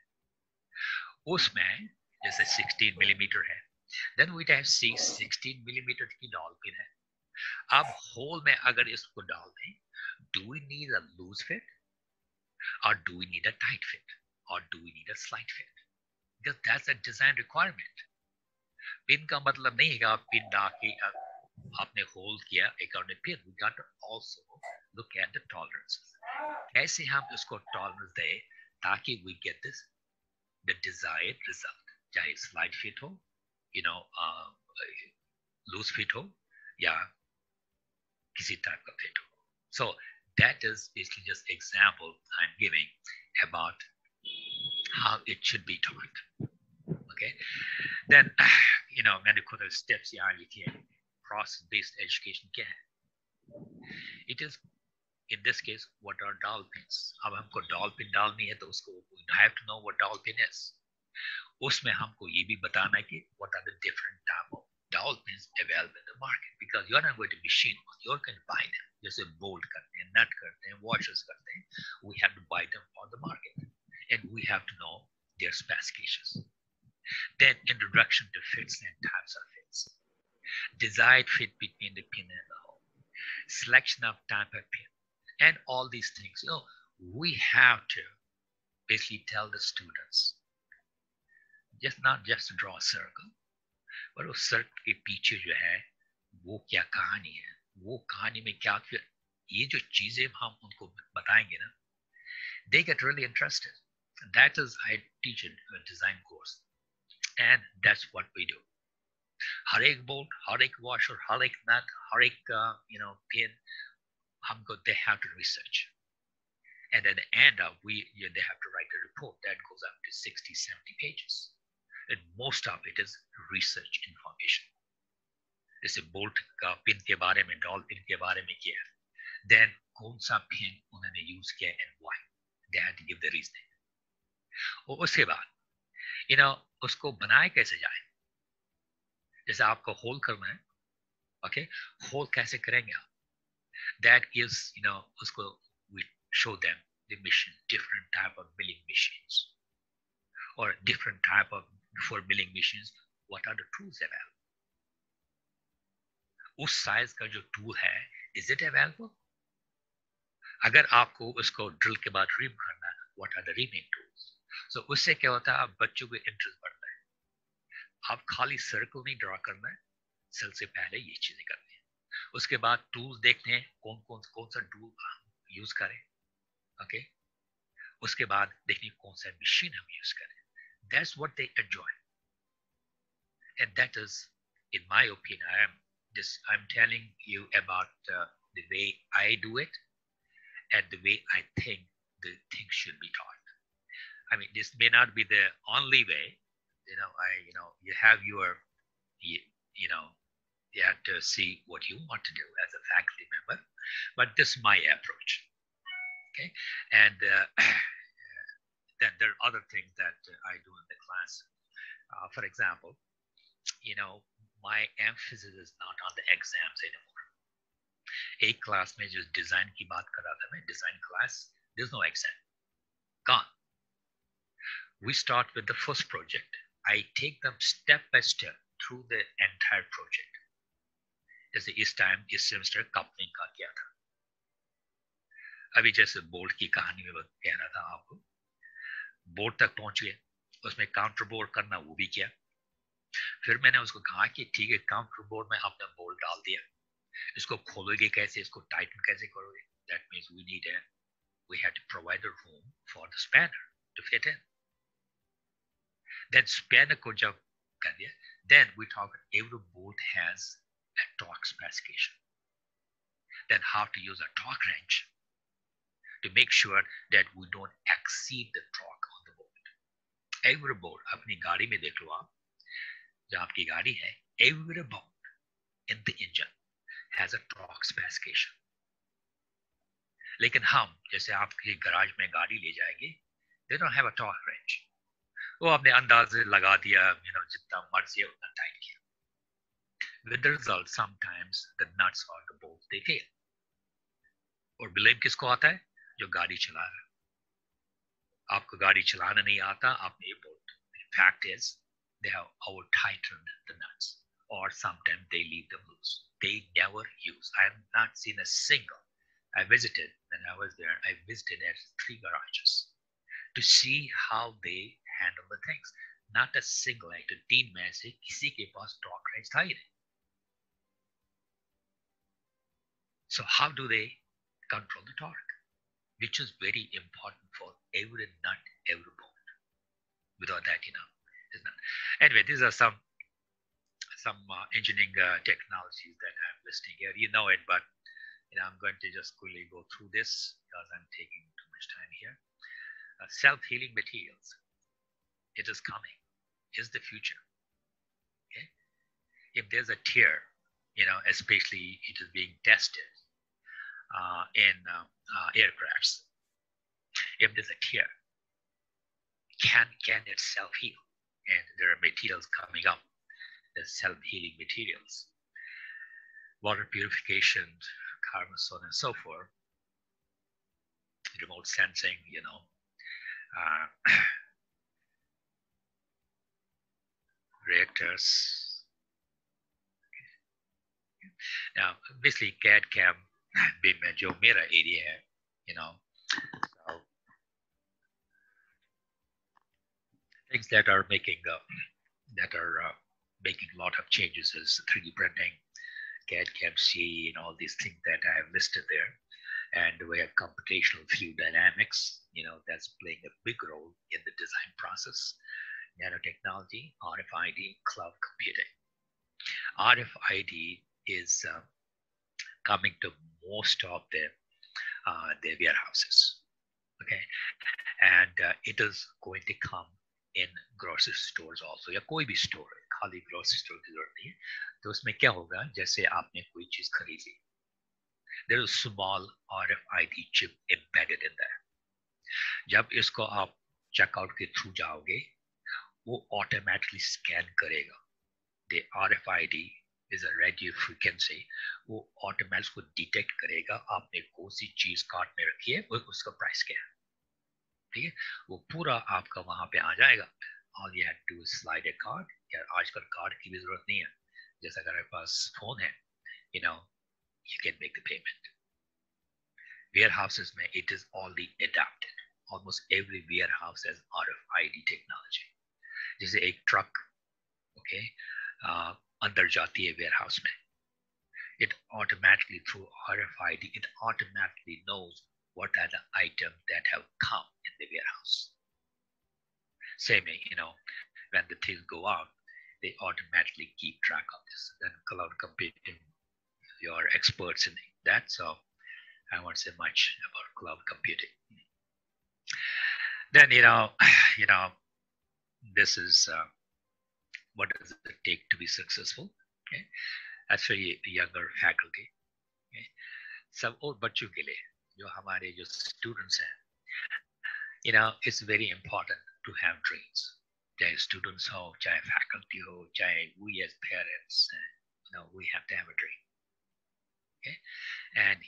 उसमें जैसे 16 मिलीमीटर है, then we have 16 मिलीमीटर की डबल पिन है. अब होल में अगर इसको डाल दें, do we need a loose fit or do we need a tight fit or do we need a slight fit? Because that's a design requirement. Pin का मतलब नहीं है कि आप पिन डाल के आपने होल्ड किया according pin, we got to also look at the tolerances, कैसे हम उसको टॉलरेंस दें ताकि we get this the desired result, चाहे स्लाइड फिट हो, लूज फिट हो या किसी टाइप का फिट हो. So that is basically just example I'm giving about how it should be taught. Okay, then मैंने खुद steps यहाँ लिखे हैं. Process based education क्या है? It is in this case what are dolphins. अब हमको dolphin डालनी है तो उसको we have to know what dolphin is. उसमें हमको ये भी बताना है कि what are the different type of dolphins available in the market, because you are not going to machine one, you can buy them. जैसे bolt करते हैं, nut करते हैं, washers करते हैं, we have to buy them on the market and we have to know their specifications. Then introduction to fits and types of fits, desired fit between the pin and the hole, selection of type of pin, and all these things. We have to basically tell the students not just to draw a circle, पर उस circle के पीछे जो है वो क्या कहानी है, वो कहानी में क्या, फिर ये जो चीजें हम उनको बताएंगे ना, they get really interested. That is, I teach a design course and that's what we do. हर एक बोल्ट, हर एक वॉशर, हर एक नट, हर एक पिन हमको they have to research, and at the end of they have to write a report that goes up to 60-70 pages. And most of it is research information. जैसे bolt का pin के बारे में, dolphin के बारे में किया, then कौन सा पिन उन्होंने यूज किया and why, they had to give the reasoning. और उसके बाद उसको बनाए कैसे जाए, जैसे आपको होल करना है, okay, होल कैसे करेंगे आप, that gives उसको we show them the machine, different type of milling machines or different type of for milling machines, what are the tools available? उस साइज का जो टूल है, is it available? अगर आपको उसको ड्रिल के बाद रिम करना है, what are the rimming tools? So उससे क्या होता है, आप बच्चों को इंटरेस्ट बढ़ता है. आप खाली सर्कल नहीं ड्रॉ करना है, सेल से पहले ये चीजें करनी है. उसके बाद टूल्स देखते हैं कौन सा टूल यूज करें, ओके. उसके बाद देखने कौन सा मशीन हम यूज करें. That's what they enjoy, and that is, in my opinion, I'm telling you about the way I do it and the way I think the things should be taught. I mean, this may not be the only way. You have your, you have to see what you want to do as a faculty member, but this is my approach. Okay, and then there are other things that I do in the class. For example, my emphasis is not on the exams anymore. एक class में जो design की बात कर रहा था मैं, design class, there's no exam, gone. We start with the first project. I take them step by step through the entire project. जैसे इस सेमेस्टर कपलिंग का किया था. अभी जैसे बोर्ड की कहानी में कह रहा था आपको, बोर्ड तक पहुंच गए, उसमें काउंटर बोर्ड करना वो भी किया. फिर मैंने उसको कहा कि ठीक है, काउंटर बोर्ड में आपने बोल्ट डाल दिया, इसको खोलोगे कैसे, इसको टाइटन कैसे करोगे? That means we had to provide a room for the spanner to fit in. Then spanner को जब कर दिया, then we talk every bolt has a torque specification. Then how to use a torque wrench to make sure that we don't exceed the torque on the bolt. Every bolt, अपनी गाड़ी में देख लो आप, जो आपकी गाड़ी है, every bolt in the engine has a torque specification. लेकिन हम जैसे आपके गराज में गाड़ी ले जाएंगे, they don't have a torque wrench. वो आपने अंदाजे लगा दिया, जितना मर्जी है उतना टाइट किया. With the result, sometimes the nuts or the bolts they fail. और ब्लेम किसको आता है? जो गाड़ी चला रहा है. आपको गाड़ी चलाना नहीं आता, आपने ये bolt. The fact is, they have over tightened the nuts, or sometimes they leave them loose. They never use. I have not seen a single. I visited when I was there. I visited at 3 garages to see how they handle the things. Not a single, like a team में से किसी के पास torque wrench था ही नहीं. So how do they control the torque? Which is very important for every nut, every bolt. Without that, it's not. Anyway, these are some engineering technologies that I'm listing here. You know it, but I'm going to just quickly go through this because I'm taking too much time here. Self-healing materials. It is coming. Is the future. Okay. If there's a tear, especially it is being tested in aircrafts. If there's a tear, can it self-heal? And there are materials coming up. The self-healing materials, water purification, carbon, so on and so forth, remote sensing, reactors. Now, basically, CAD CAM, जो मेरा area है, so things that are making making a lot of changes is 3D printing, CAD, CAM, C, and all these things that I have listed there. And we have computational fluid dynamics, that's playing a big role in the design process. Nanotechnology, RFID, cloud computing. RFID is coming to most of the warehouses, okay? And it is going to come in grocery stores also, या कोई भी store है, खाली grocery store की जरूरत नहीं है, तो उसमें क्या होगा, जैसे आपने कोई चीज खरीदी, there is a small RFID chip embedded in there. जब इसको आप checkout के through जाओगे, वो automatically scan करेगा. The RFID is a radio frequency, वो automatically को detect करेगा, आपने कौन सी चीज कार्ट में रखी है, उसका प्राइस क्या है. ठीक है, वो पूरा आपका वहां पे आ जाएगा. All you have to do is slide a card. यार आजकल कार्ड की भी जरूरत नहीं है, जैसा अगर आपके पास फोन है, you can make the payment. Warehouses में it is already adapted. Almost every warehouse has RFID technology. जैसे एक ट्रक, okay, अंदर जाती है warehouse में, it automatically through RFID, it automatically knows what are the items that have come in the warehouse. Same, when the things go out, they automatically keep track of this. Then cloud computing, you're experts in that, so I won't say much about cloud computing. Then, this is what does it take to be successful? Okay, that's for younger faculty. Okay, सब और बच्चों के लिए जो हमारे जो students हैं, it's very important to have dreams. चाहे students हो, चाहे faculty हो, चाहे we as parents, we have to have a dream. Okay, and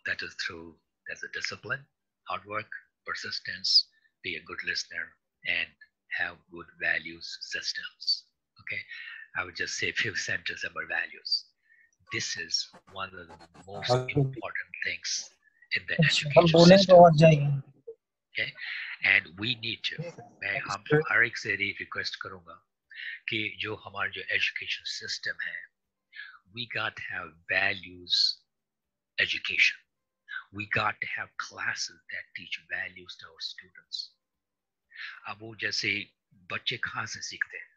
that is through that's a discipline, hard work, persistence, be a good listener, and have good values systems. Okay, I would just say a few sentences about values. This is one of the most important things in the education system. Okay, and we need to. मैं हम हर एक से request करूँगा कि जो हमारा जो education system है, we got to have values education. We got to have classes that teach values to our students. अब वो जैसे बच्चे कहाँ से सीखते हैं?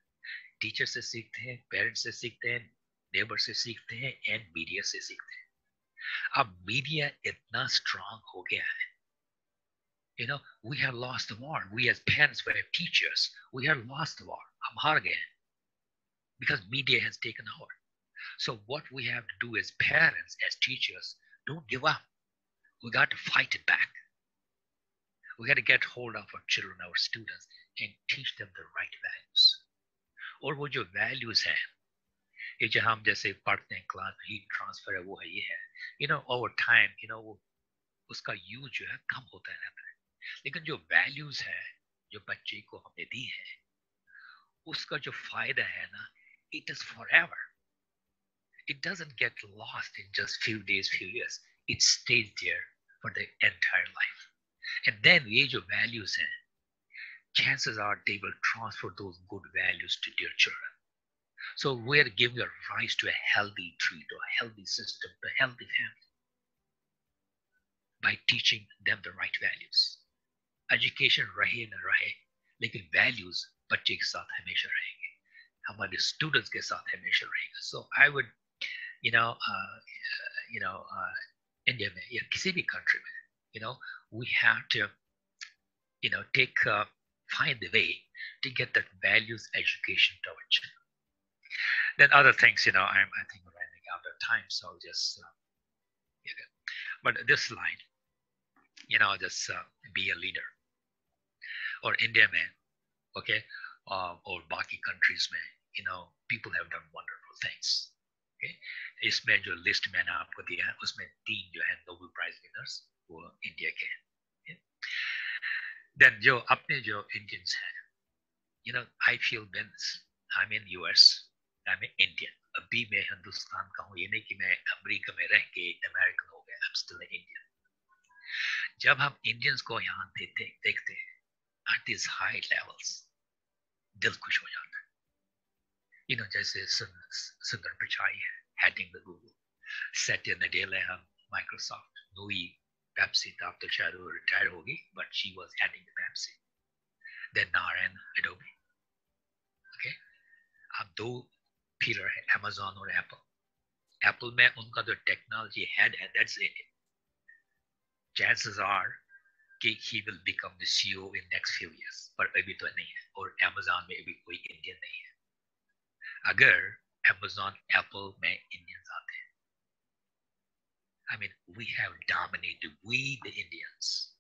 टीचर से सीखते हैं, पेरेंट्स से सीखते हैं, नेबर से सीखते हैं, एंड मीडिया से सीखते हैं. अब मीडिया इतना स्ट्रांग हो गया है. We have lost the war. We as parents, we as teachers, we have lost the war. हम हार गए हैं because media has taken over. So what we have to do as parents, as teachers, don't give up. We got to fight it back. We got to get hold of our children, our students, and teach them the right values. और वो जो values हैं, ये जो हम जैसे पढ़ते हैं क्लास में heat transfer है, वो है ये है. Over time, वो उसका use जो है कम होता रहता है. लेकिन जो values है, जो बच्चे को हमने दी है, उसका जो फायदा है ना, it is forever. It doesn't get lost in just few days, few years. It stays there for the entire life. And then ये जो values हैं, chances are they will transfer those good values to their children. So we're giving a rise to a healthy tree, to a healthy system, to a healthy family. by teaching them the right values. Education रहे न रहे, लेकिन values बच्चे के साथ हमेशा रहेंगे, हमारे students के साथ हमेशा रहेगा. So I would, India में या किसी भी country में, we have to, find the way to get that values education to our children. Then other things, I think we're running out of time, so I'll just, but this line, just be a leader. Or India mein, okay, or बाकी countries में, people have done wonderful things. Okay, इसमें जो list मैंने आपको दिया है, उसमें 3 जो है Nobel Prize winners वो India के हैं. Okay? Then जो अपने जो Indians हैं, I feel when I'm in US, I'm an Indian. अभी मैं हिंदुस्तान का हूँ, ये नहीं कि मैं अमेरिका में रह के American हो गया. I'm still an Indian. जब हम Indians को यहाँ देखते हैं at these high levels, दिल खुश हो जाता है. जैसे सुंदर पिचाई है, heading the Google. Satya Nadella हम Microsoft, Nui, Pepsi, तब तो शायद वो retire होगी, but she was heading the Pepsi. Then Narayan, Adobe. Okay, अब 2 pillar है, Amazon और Apple. Apple में उनका जो technology head है, that's Indian. Chances are कि he will become the CEO in next few years, पर अभी तो नहीं है. और Amazon में अभी कोई Indian नहीं है. अगर Amazon, Apple में Indians आते हैं, I mean, we have dominated. We, the Indians,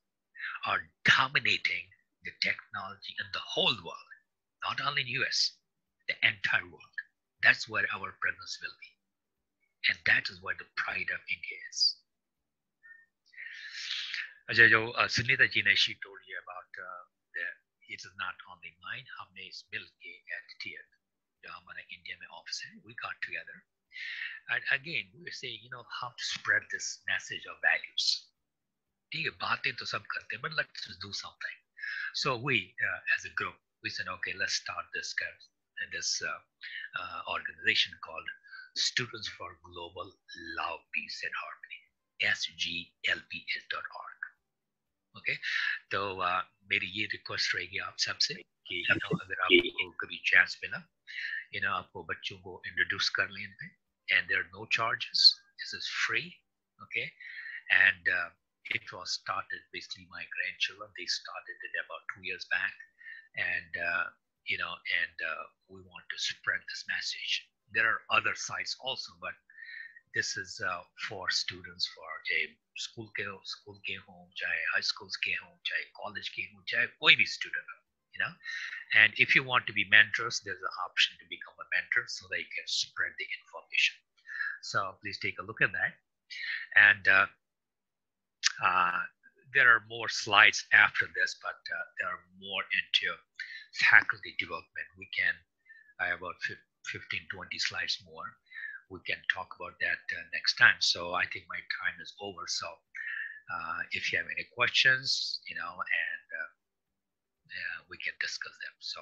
are dominating the technology in the whole world, not only in US, the entire world. That's where our presence will be, and that is where the pride of India is. Ajay, jo Sunita ji ne, she told you about it is not only mine. हमने इस मिल के at TED, जो हमारा India में office है, we got together, and again we were saying, how to spread this message of values. ठीक है, बातें तो सब करते हैं, but let's just do something. So we, as a group, we said, okay, let's start this organization called Students for Global Love, Peace and Harmony, sglps.org. Okay, तो मेरी ये रिक्वेस्ट रहेगी आप सबसे कि अगर आपको कभी चांस मिला, आपको बच्चों को इंट्रोड्यूस कर लें पे, and there are no charges, this is free. Okay, and it was started basically my grandchildren, they started it about 2 years back, and we want to spread this message. There are other sites also, but this is for students, for school के हों, चाहे high schools के हों, चाहे college के हों, चाहे कोई भी student हो, and if you want to be mentors, there's an option to become a mentor so that you can spread the information. So please take a look at that, and there are more slides after this, but there are more into faculty development. I have about 15-20 slides more. We can talk about that next time. So I think my time is over. So if you have any questions, we can discuss them. So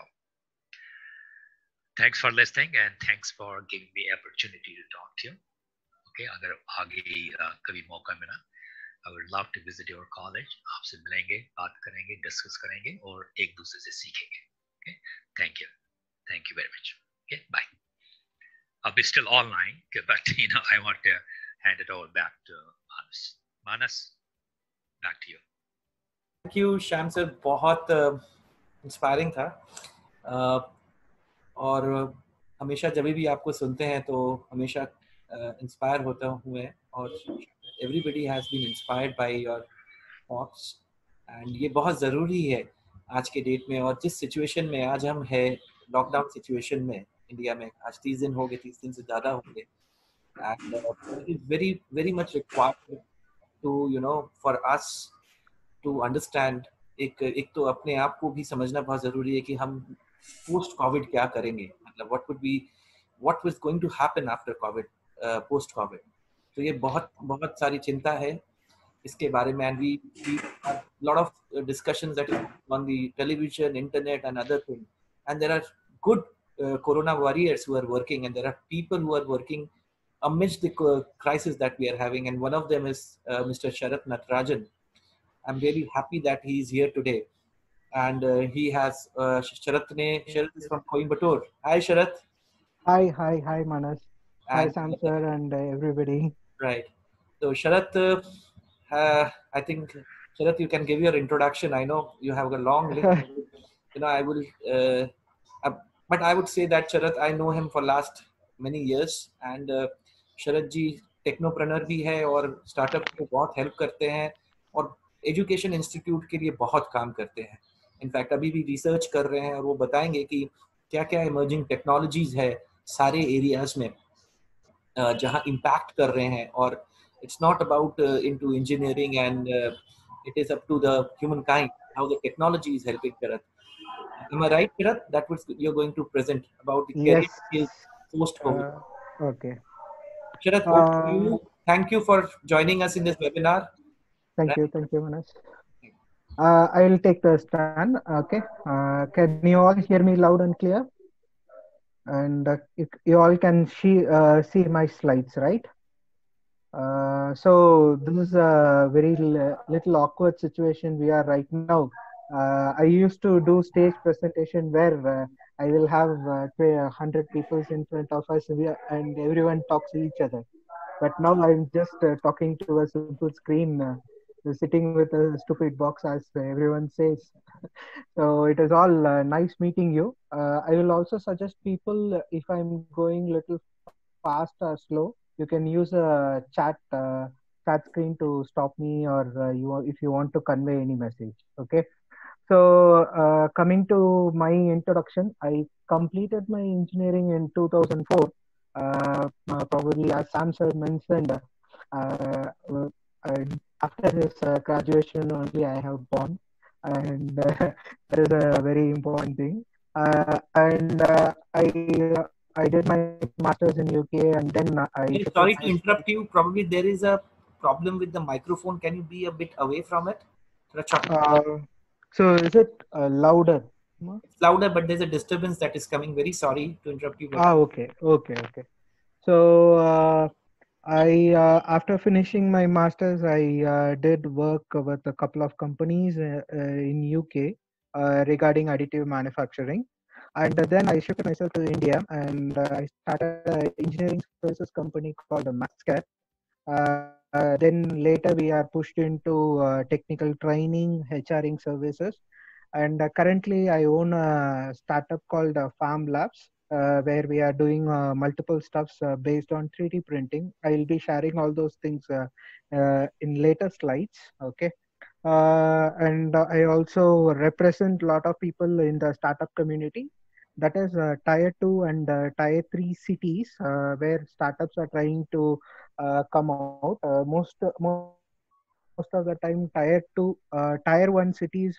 thanks for listening, and thanks for giving me opportunity to talk to you. Okay, अगर आगे कभी मौका मिला, I would love to visit your college. आपसे मिलेंगे, बात करेंगे, discuss करेंगे और एक दूसरे से सीखेंगे. Okay, thank you very much. Okay, bye. I'll be still online, but I want to hand it over back to Manas. Manas, back to you. Thank you, Sham sir. बहुत inspiring था, और हमेशा जब भी आपको सुनते हैं तो हमेशा inspire होता हूँ मैं, और everybody has been inspired by your talks, and ये बहुत ज़रूरी है आज के डेट में. और जिस सिचुएशन में आज हम हैं, लॉकडाउन सिचुएशन में इंडिया में, आज 30 दिन हो गए, 30 दिन से ज़्यादा हो गए, and it is very much required to for us to understand. एक तो अपने आप को भी समझना बहुत ज़रूरी है कि हम पोस्ट कोविड क्या करेंगे, मतलब what was going to happen after COVID, post COVID. तो ये बहुत सारी चिंता है इसके बारे में, and we have a lot of discussions that is on the television, internet and other things, and there are good corona warriors who are working, and there are people who are working amidst the crisis that we are having, and one of them is Mr. Charath Natarajan. I'm really happy that he is here today, and he has Charath is from Coimbatore. Hi, Charath. Hi, Manas. Hi, And Sam sir, and everybody. right. So, Charath, I think Charath, you can give your introduction. I know you have a long list. I will, uh, but I would say that Charath, I know him for last many years, and शरद जी टेक्नोप्रेनर भी है और startup को बहुत help करते हैं और education institute के लिए बहुत काम करते हैं. इनफैक्ट अभी भी रिसर्च कर रहे हैं और वो बताएंगे कि क्या क्या इमर्जिंग टेक्नोलॉजीज है सारे एरियाज में जहाँ इम्पैक्ट कर रहे हैं. और it's not about into engineering, and it is up to the humankind how the technology is helping Charath. Am I right, Charath? That was you're going to present about the career Yes. skills post-COVID. Okay. Charath, over to you. Thank you for joining us in this webinar. Thank you, Manas. I will take the stand. Okay. Can you all hear me loud and clear? And you all can see my slides, right? So this is a very little awkward situation we are right now. I used to do stage presentation where I will have 100 people in front of us, and everyone talks to each other. But now I'm just talking to a simple screen, sitting with a stupid box, as everyone says. So it is all nice meeting you. I will also suggest people, if I'm going little fast or slow, you can use a chat screen to stop me, or if you want to convey any message. Okay. So coming to my introduction, I completed my engineering in 2004. Probably as Sam sir mentioned, after his graduation only I have born, and that is a very important thing. And I did my masters in UK, and then Sorry to interrupt you. Probably there is a problem with the microphone. Can you be a bit away from it? So is it louder? It's louder, but there's a disturbance that is coming. Very sorry to interrupt you. Okay. So I after finishing my masters, I did work with a couple of companies in UK regarding additive manufacturing, and then I shifted myself to India, and I started an engineering services company called MaxCAD. Then later we are pushed into technical training, HRing services, and currently I own a startup called Farm Labs, where we are doing multiple stuffs based on 3D printing. I will be sharing all those things in later slides. Okay. And I also represent a lot of people in the startup community. That is tier 2 and tier 3 cities where startups are trying to come out. Most of the time, tier 1 cities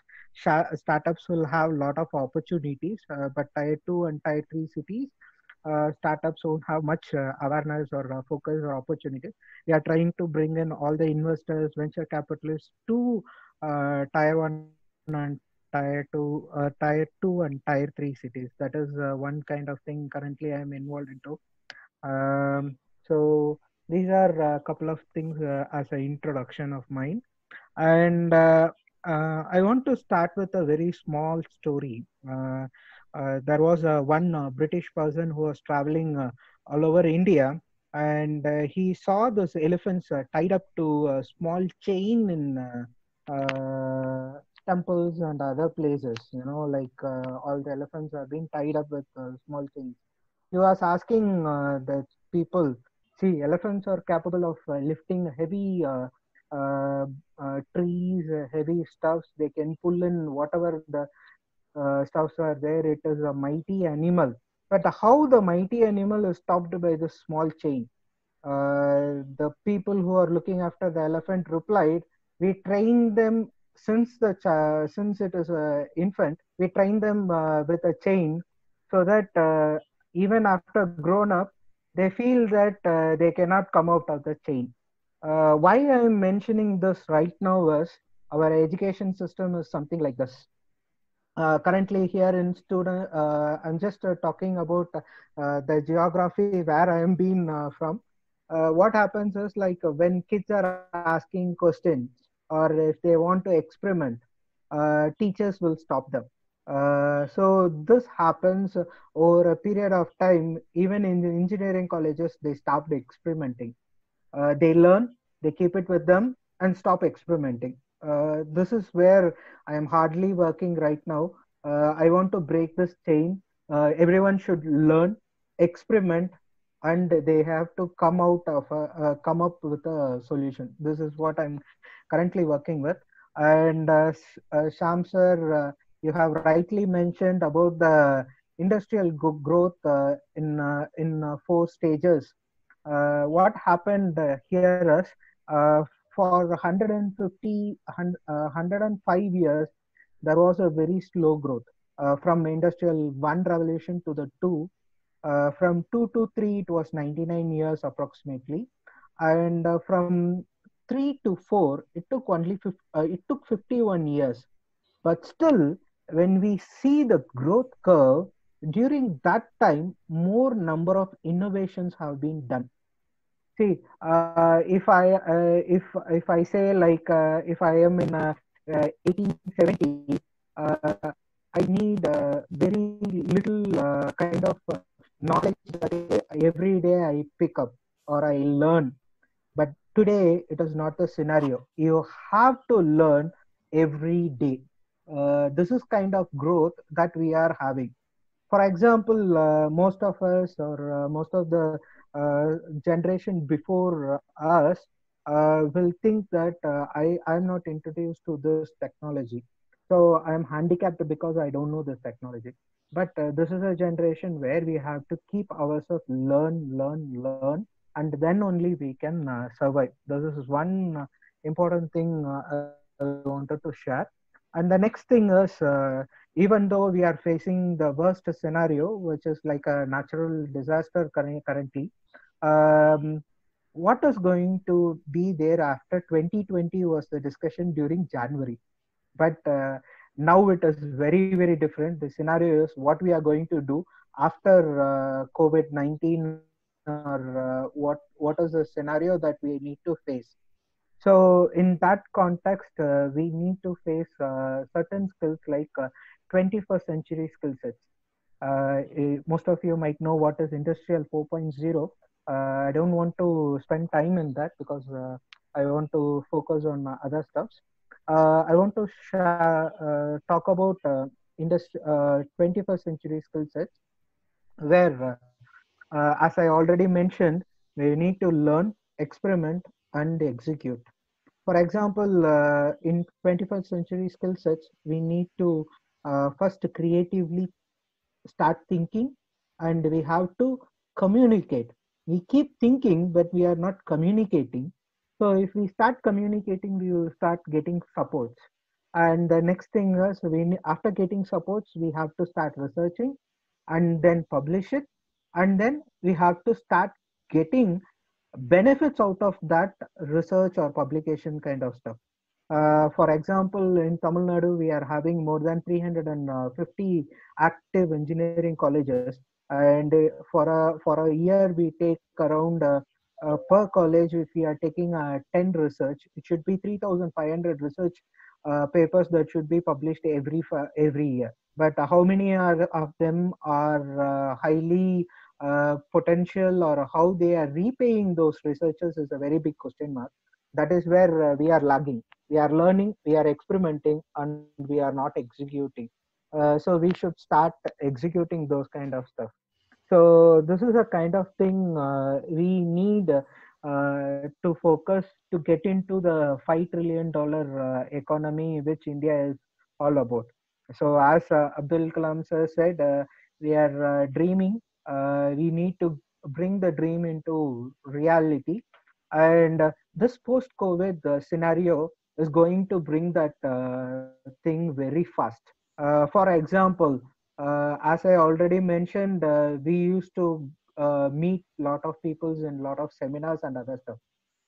startups will have a lot of opportunities, but tier 2 and tier 3 cities startups won't have much awareness or focus or opportunities. We are trying to bring in all the investors, venture capitalists to tier 1 and tier 2 and tier 3 cities. That is one kind of thing currently I am involved into. So these are a couple of things as an introduction of mine. And I want to start with a very small story. There was one British person who was traveling all over India, and he saw those elephants tied up to a small chain in temples and other places. Like all the elephants are being tied up with small chains. He was asking the people, see, elephants are capable of lifting heavy trees, heavy stuffs. They can pull in whatever the stuffs are there. It is a mighty animal. But how the mighty animal is stopped by this small chain? The people who are looking after the elephant replied, we train them since it is an infant. We train them with a chain so that even after grown up, they feel that they cannot come out of the chain. Why I am mentioning this right now is our education system is something like this. Currently here in student, I'm just talking about the geography where I am being from. what happens is like when kids are asking questions or if they want to experiment, teachers will stop them. So this happens over a period of time. Even in the engineering colleges, they stopped experimenting. They learn, they keep it with them, and stop experimenting. This is where I am hardly working right now. I want to break this chain. Everyone should learn, experiment, and they have to come up with a solution. This is what I'm currently working with. And Sham sir, you have rightly mentioned about the industrial growth in 4 stages. What happened here is, for 105 years, there was a very slow growth from industrial 1 revolution to the 2. From 2 to 3, it was 99 years approximately. And from 3 to 4, it took 51 years. But still, when we see the growth curve, during that time, more number of innovations have been done. See, if I say like if I am in 1870, uh, I need very little kind of knowledge that every day I pick up or I learn. But today it is not the scenario. You have to learn every day. This is kind of growth that we are having. For example, most of us or most of the generation before us will think that I'm not introduced to this technology, so I'm handicapped because I don't know this technology. But this is a generation where we have to keep ourselves learn, and then only we can survive. This is one important thing I wanted to share. And the next thing is, even though we are facing the worst scenario, which is like a natural disaster currently, um, what is going to be there after 2020 was the discussion during January. But now it is very different. The scenario is what we are going to do after COVID-19, or what is the scenario that we need to face. So in that context, we need to face certain skills like 21st century skill sets. Most of you might know what is Industrial 4.0. I don't want to spend time in that because I want to focus on other stuffs. I want to talk about 21st century skill sets, where, as I already mentioned, we need to learn, experiment, and execute. For example, in 21st century skill sets, we need to first creatively start thinking, and we have to communicate. We keep thinking, but we are not communicating. So if we start communicating, we will start getting supports. And the next thing is, after getting supports, we have to start researching and then publish it. And then we have to start getting benefits out of that research or publication kind of stuff. For example, in Tamil Nadu, we are having more than 350 active engineering colleges, and for a year we take around per college. If we are taking 10 research, it should be 3,500 research papers that should be published every year. But how many of them are highly potential, or how they are repaying those researchers is a very big question mark. That is where we are lagging. We are learning, we are experimenting, and we are not executing. So we should start executing those kind of stuff. So this is a kind of thing we need to focus to get into the $5 trillion economy, which India is all about. So as Abdul Kalam sir said, we are dreaming. We need to bring the dream into reality. And this post-COVID scenario is going to bring that thing very fast. For example, as I already mentioned, we used to meet a lot of peoples in a lot of seminars and other stuff.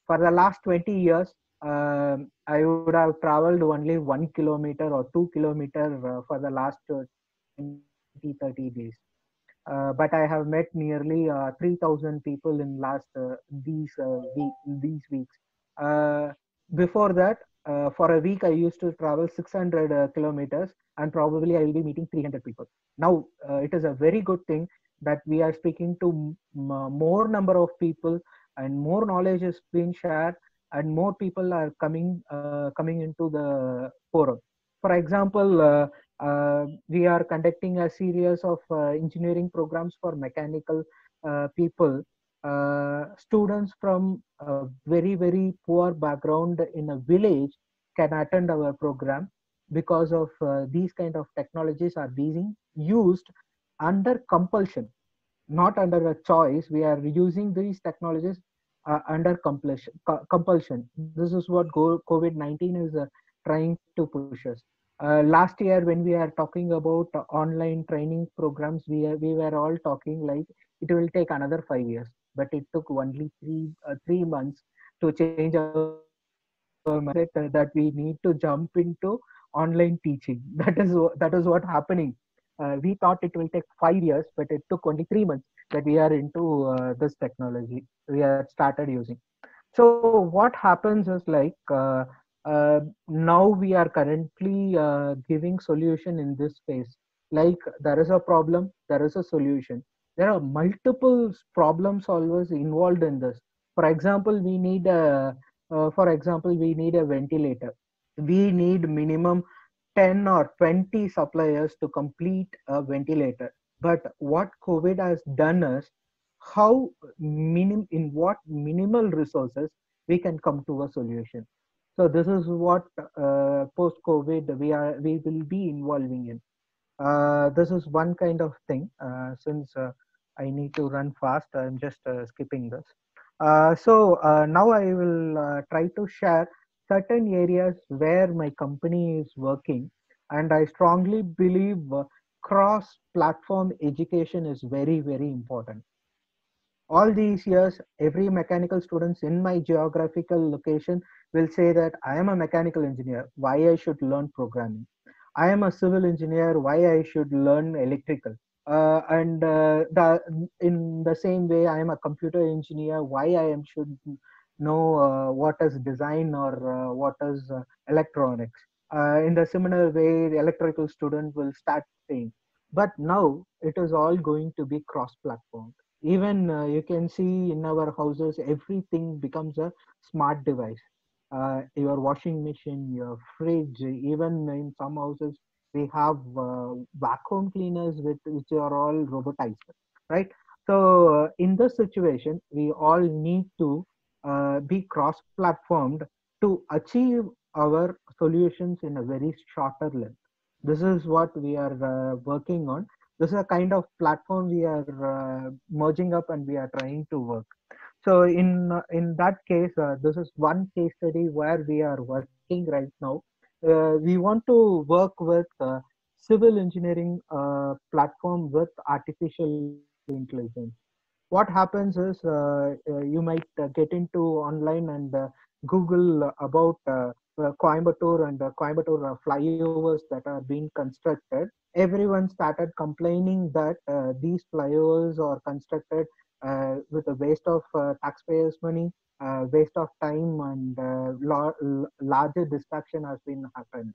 For the last 20 years, I would have traveled only 1 kilometer or 2 kilometer for the last 20, 30 days. but I have met nearly 3,000 people in last these weeks. Uh, Before that, for a week, I used to travel 600 kilometers, and probably I will be meeting 300 people. Now, it is a very good thing that we are speaking to more number of people, and more knowledge is being shared, and more people are coming into the forum. For example, we are conducting a series of engineering programs for mechanical people. Students from a very poor background in a village can attend our program because of these kind of technologies are being used under compulsion, not under a choice. We are using these technologies under compulsion. This is what COVID-19 is trying to push us. Last year, when we are talking about online training programs, we were all talking like it will take another 5 years, but it took only 3 months to change our mindset that we need to jump into online teaching. That is what happening. We thought it will take 5 years, but it took only 3 months that we are into this technology. We are started using. So what happens is like now we are currently giving solution in this space. Like there is a problem, there is a solution. There are multiple problem solvers involved in this. For example, we need a ventilator. We need minimum 10 or 20 suppliers to complete a ventilator. But what COVID has done is how in what minimal resources we can come to a solution. So this is what post COVID we will be involving in. This is one kind of thing. Since I need to run fast, I'm just skipping this. Now I will try to share certain areas where my company is working, and I strongly believe cross-platform education is very important. All these years, every mechanical students in my geographical location will say that I am a mechanical engineer, why I should learn programming. I am a civil engineer, why I should learn electrical. In the same way, I am a computer engineer, why I am should know what is design or what is electronics. In the similar way, the electrical student will start saying. But now it is all going to be cross-platform. Even you can see in our houses, everything becomes a smart device. Your washing machine, your fridge, even in some houses we have vacuum cleaners which are all robotized, right? So in this situation, we all need to be cross-platformed to achieve our solutions in a very shorter length. This is what we are working on. This is a kind of platform we are merging up and we are trying to work. So in that case, this is one case study where we are working right now. We want to work with civil engineering platform with artificial intelligence. What happens is you might get into online and Google about Coimbatore and Coimbatore flyovers that are being constructed. Everyone started complaining that these flyovers are constructed with a waste of taxpayers' money, waste of time, and larger distraction has been happened.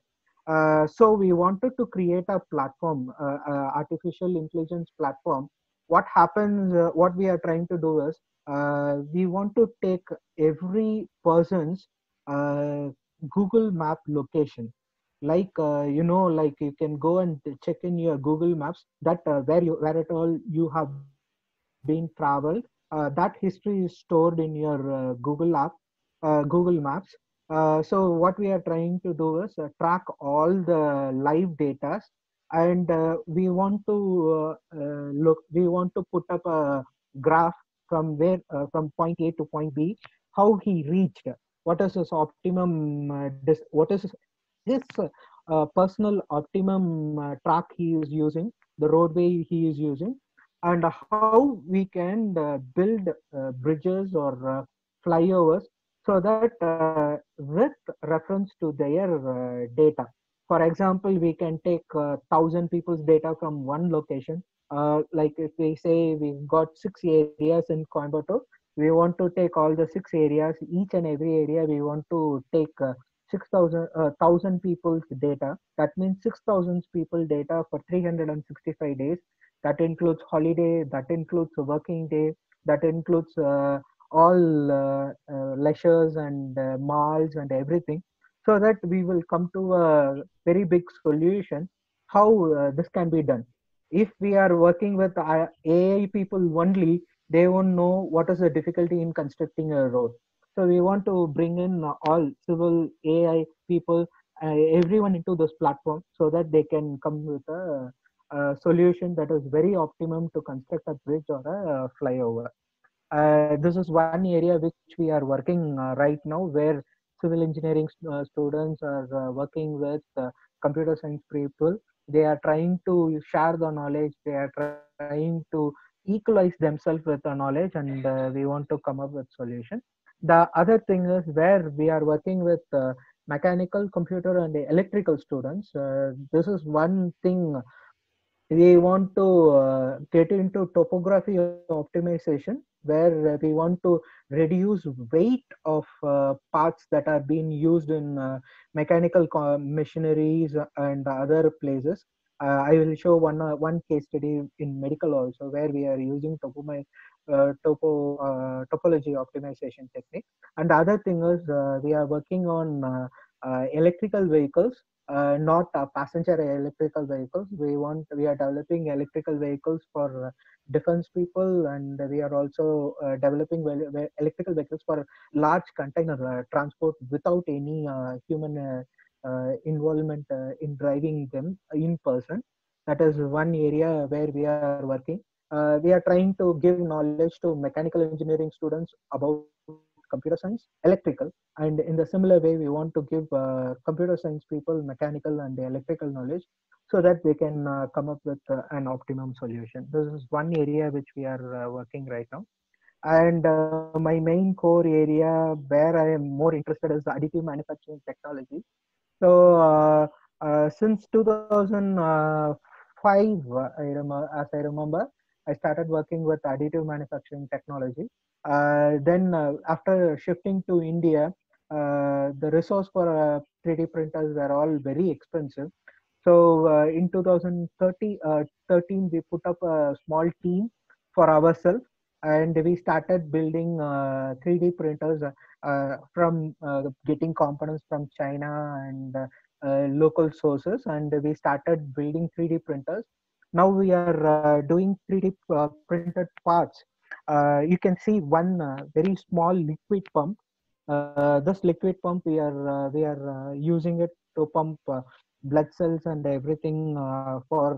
So we wanted to create a platform, artificial intelligence platform. What happens, what we are trying to do is, we want to take every person's uh, Google Map location. Like like you can go and check in your Google Maps that where at all you have been traveled. That history is stored in your Google Maps. So what we are trying to do is track all the live data, and we want to put up a graph from from point A to point B, how he reached, what is his optimum, what is his personal optimum track he is using, the roadway he is using, and how we can build bridges or flyovers so that with reference to their data. For example, we can take 1,000 people's data from one location, Like if we say we've got 6 areas in Coimbatore, we want to take all the 6 areas, each and every area we want to take 1,000 people's data. That means 6,000 people data for 365 days. That includes holiday, that includes a working day, that includes all leisures and malls and everything, so that we will come to a very big solution how this can be done. If we are working with AI people only, they won't know what is the difficulty in constructing a road. So we want to bring in all civil AI people, everyone into this platform, so that they can come with a solution that is very optimum to construct a bridge or a flyover. This is one area which we are working right now, where civil engineering students are working with computer science people. They are trying to share the knowledge. They are trying to equalize themselves with the knowledge, and we want to come up with solution. The other thing is where we are working with mechanical, computer, and electrical students. This is one thing we want to get into topography optimization, where we want to reduce weight of parts that are being used in mechanical machineries and other places. I will show one case study in medical also, where we are using topology optimization technique. And the other thing is we are working on electrical vehicles, not passenger electrical vehicles. We are developing electrical vehicles for defense people, and we are also developing electrical vehicles for large container transport without any human involvement in driving them in person. That is one area where we are working. We are trying to give knowledge to mechanical engineering students about computer science, electrical, and in the similar way, we want to give computer science people mechanical and electrical knowledge, so that they can come up with an optimum solution. This is one area which we are working right now. And my main core area where I am more interested is the additive manufacturing technology. So since 2005, as I remember, I started working with additive manufacturing technology. Then after shifting to India, the resource for 3D printers were all very expensive. So in 2013, we put up a small team for ourselves, and we started building 3D printers from getting components from China and local sources, and we started building 3D printers. Now we are doing 3D printed parts. You can see one very small liquid pump. This liquid pump, we are using it to pump blood cells and everything for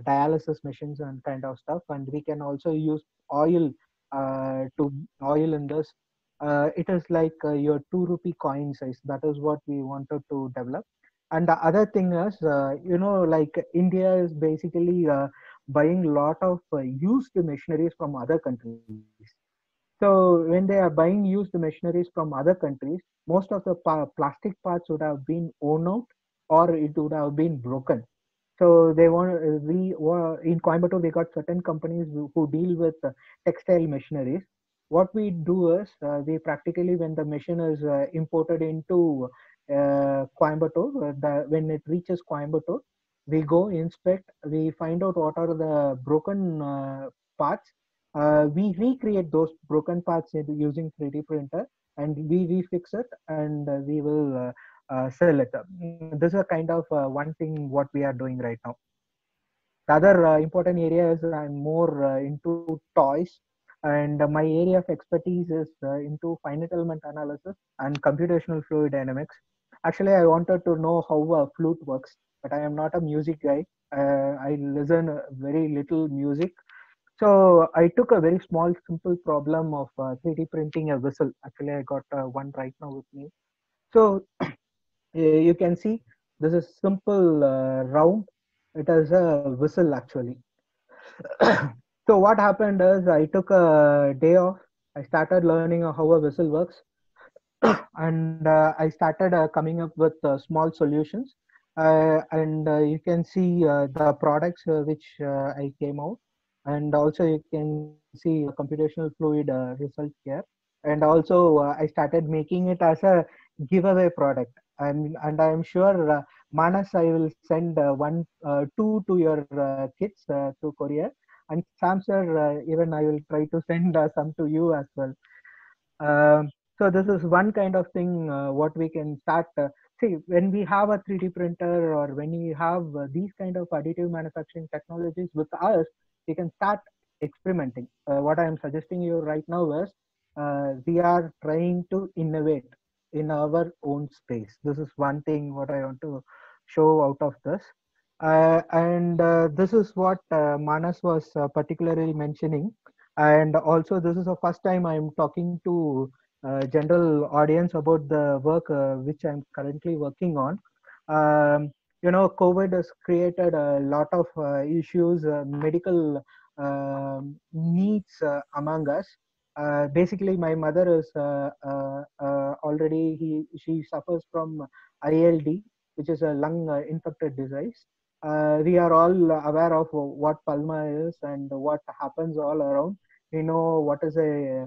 dialysis machines and kind of stuff. And we can also use oil to oil in this. It is like your 2 rupee coin size. That is what we wanted to develop. And the other thing is, like India is basically buying a lot of used machineries from other countries. So when they are buying used machineries from other countries, most of the plastic parts would have been worn out, or it would have been broken. So they want we were in Coimbatore. We got certain companies who deal with textile machineries. What we do is we practically, when the machine is imported into Coimbatore, when it reaches Coimbatore, we go inspect. We find out what are the broken parts. We recreate those broken parts using 3D printer, and we refix it, and we will sell it. This is a kind of one thing what we are doing right now. The other important area is I'm more into toys, and my area of expertise is into finite element analysis and computational fluid dynamics. Actually, I wanted to know how a flute works, but I am not a music guy. I listen very little music. So I took a very small, simple problem of 3D printing a whistle. Actually, I got one right now with me. So you can see this is simple round. It is a whistle actually. So what happened is I took a day off. I started learning how a whistle works, and I started coming up with small solutions. and you can see the products which I came out, and also you can see computational fluid result here. And also I started making it as a giveaway product. And I'm sure Manas, I will send two to your kids to Korea, and Sam sir, even I will try to send some to you as well. So this is one kind of thing what we can start. See, when we have a 3D printer, or when we have these kind of additive manufacturing technologies with us, we can start experimenting. What I am suggesting you right now is we are trying to innovate in our own space. This is one thing what I want to show out of this. And this is what Manas was particularly mentioning. And also this is the first time I'm talking to general audience about the work which I'm currently working on. COVID has created a lot of issues, medical needs among us. Basically my mother is already she suffers from ILD, which is a lung infected disease. We are all aware of what plasma is and what happens all around. We know what is a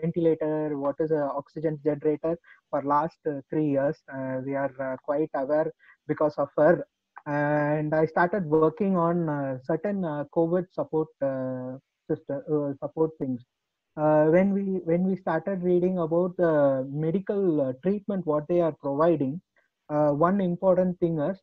ventilator, what is a oxygen generator. For last 3 years, we are quite aware because of her. And I started working on certain COVID support support things. When we started reading about the medical treatment what they are providing, one important thing is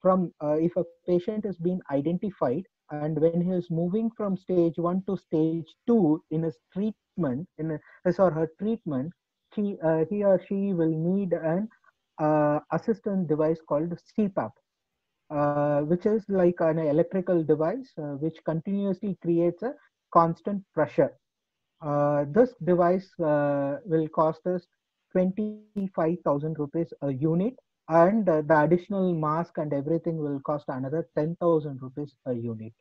from if a patient is being identified, and when he is moving from stage 1 to stage 2 in his treatment, in his or her treatment, he or she will need an assistant device called CPAP, which is like an electrical device which continuously creates a constant pressure. This device will cost us 25,000 rupees a unit, and the additional mask and everything will cost another 10,000 rupees a unit.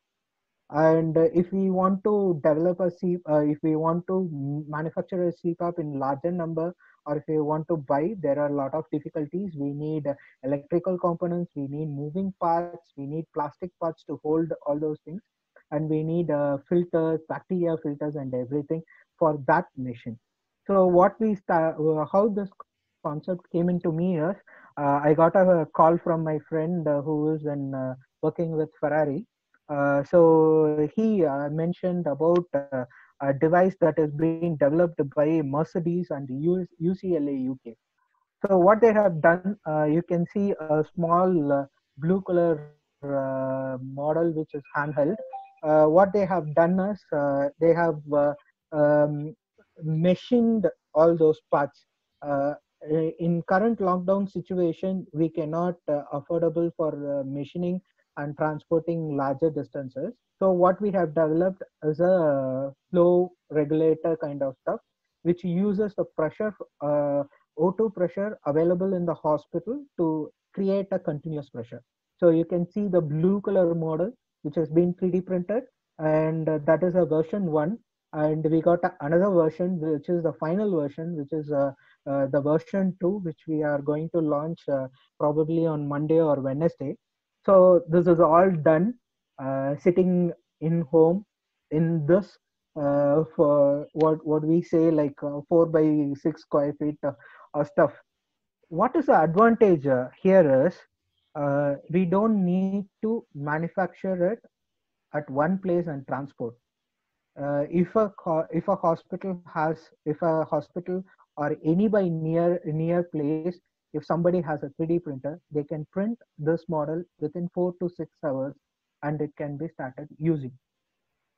And if we want to develop if we want to manufacture a CPAP in larger number, or if we want to buy, there are a lot of difficulties. We need electrical components, we need moving parts, we need plastic parts to hold all those things, and we need filters, bacteria filters, and everything for that machine. So what we start, how this concept came into me is, I got a call from my friend who is in working with Ferrari. So he mentioned about a device that is being developed by Mercedes and UCLA UK. So what they have done, you can see a small blue color model which is handheld. What they have done is they have um, machined all those parts. In current lockdown situation, we cannot affordable for machining and transporting larger distances. So what we have developed is a flow regulator kind of stuff, which uses the pressure, O2 pressure available in the hospital to create a continuous pressure. So you can see the blue color model, which has been 3D printed, and that is a version 1. And we got another version, which is the final version, which is the version 2, which we are going to launch probably on Monday or Wednesday. So this is all done sitting in home in this for what we say like 4 by 6 square feet stuff. What is the advantage here is we don't need to manufacture it at one place and transport. If a hospital has, if a hospital or anybody near place, if somebody has a 3D printer, they can print this model within 4 to 6 hours, and it can be started using.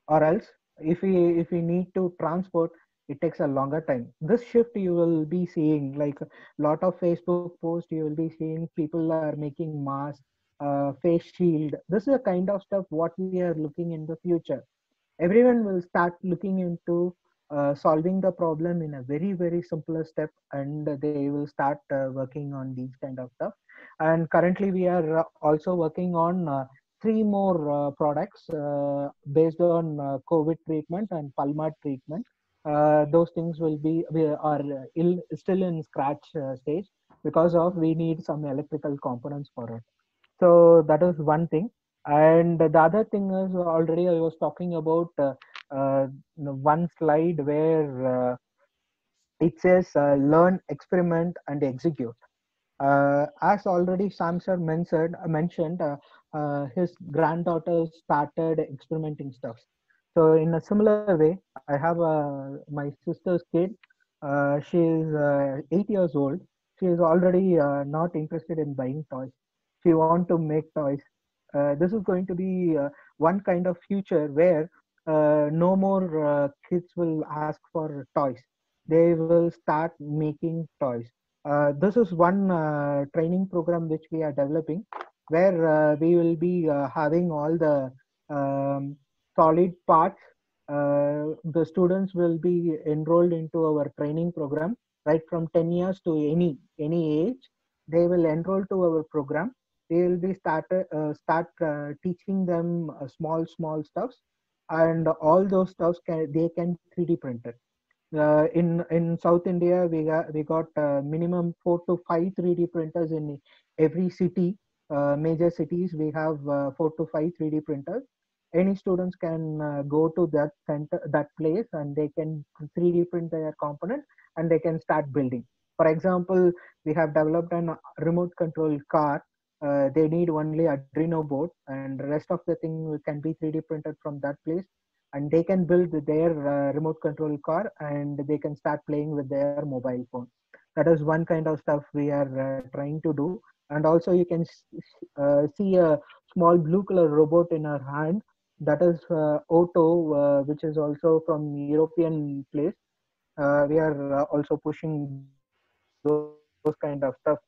Or else, if we need to transport, it takes a longer time. This shift you will be seeing, like a lot of Facebook posts, you will be seeing people are making masks, face shield. This is the kind of stuff what we are looking in the future. Everyone will start looking into solving the problem in a very simpler step, and they will start working on these kind of stuff. And currently we are also working on 3 more products based on COVID treatment and pulmonary treatment. Those things will be, we are still in scratch stage. because of we need some electrical components for it. So that is one thing. And the other thing is, already I was talking about one slide where it says learn, experiment, and execute. As already Sam sir mentioned his granddaughter started experimenting stuff. So in a similar way, I have my sister's kid. She is 8 years old. She is already not interested in buying toys. She want to make toys. This is going to be one kind of future where no more kids will ask for toys. They will start making toys. This is one training program which we are developing, where we will be having all the um, solid parts. The students will be enrolled into our training program right from 10 years to any age. They will enroll to our program. We will be start teaching them small stuffs, and all those stuffs they can 3D print it. In South India, we got minimum 4 to 5 3D printers in every city. Major cities, we have 4 to 5 3D printers. Any students can go to that center, that place, and they can 3D print their component, and they can start building. For example, we have developed an remote control car. They need only Arduino board, and the rest of the thing can be 3D printed from that place, and they can build their remote control car, and they can start playing with their mobile phone. That is one kind of stuff we are trying to do. And also you can see a small blue color robot in our hand. That is Otto, which is also from European place. We are also pushing those kind of stuff.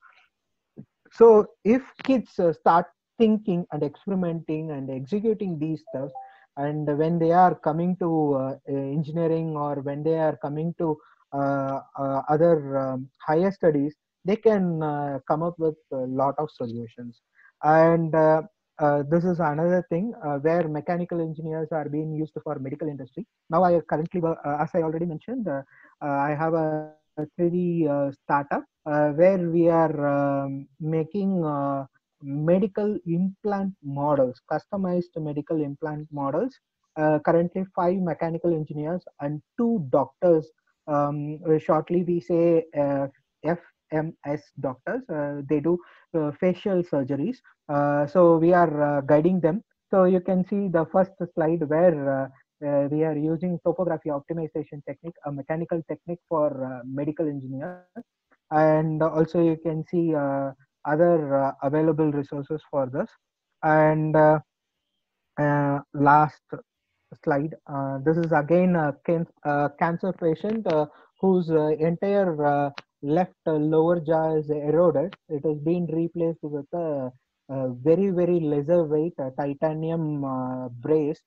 So if kids start thinking and experimenting and executing these stuff, and when they are coming to engineering, or when they are coming to other higher studies, they can come up with a lot of solutions. And this is another thing where mechanical engineers are being used for medical industry. Now I currently, as I already mentioned, I have a 3D startup where we are making medical implant models, customized medical implant models. Currently, 5 mechanical engineers and 2 doctors. Shortly, we say FMS doctors. They do facial surgeries. So we are guiding them. So you can see the first slide where we are using topography optimization technique, a mechanical technique for medical engineers. And also you can see other available resources for this. And last slide. This is again a cancer patient whose entire left lower jaw is eroded. It has been replaced with a very lesser weight titanium brace,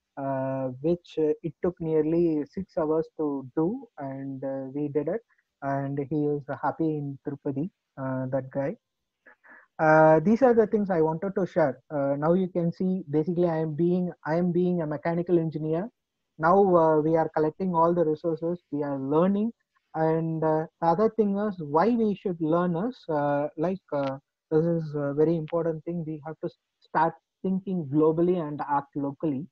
which it took nearly 6 hours to do, and we did it. And he is happy in Tirupati, that guy. These are the things I wanted to share. Now you can see, basically I am being a mechanical engineer. Now we are collecting all the resources, we are learning. And the other thing is, why we should learn is this is a very important thing. We have to start thinking globally and act locally.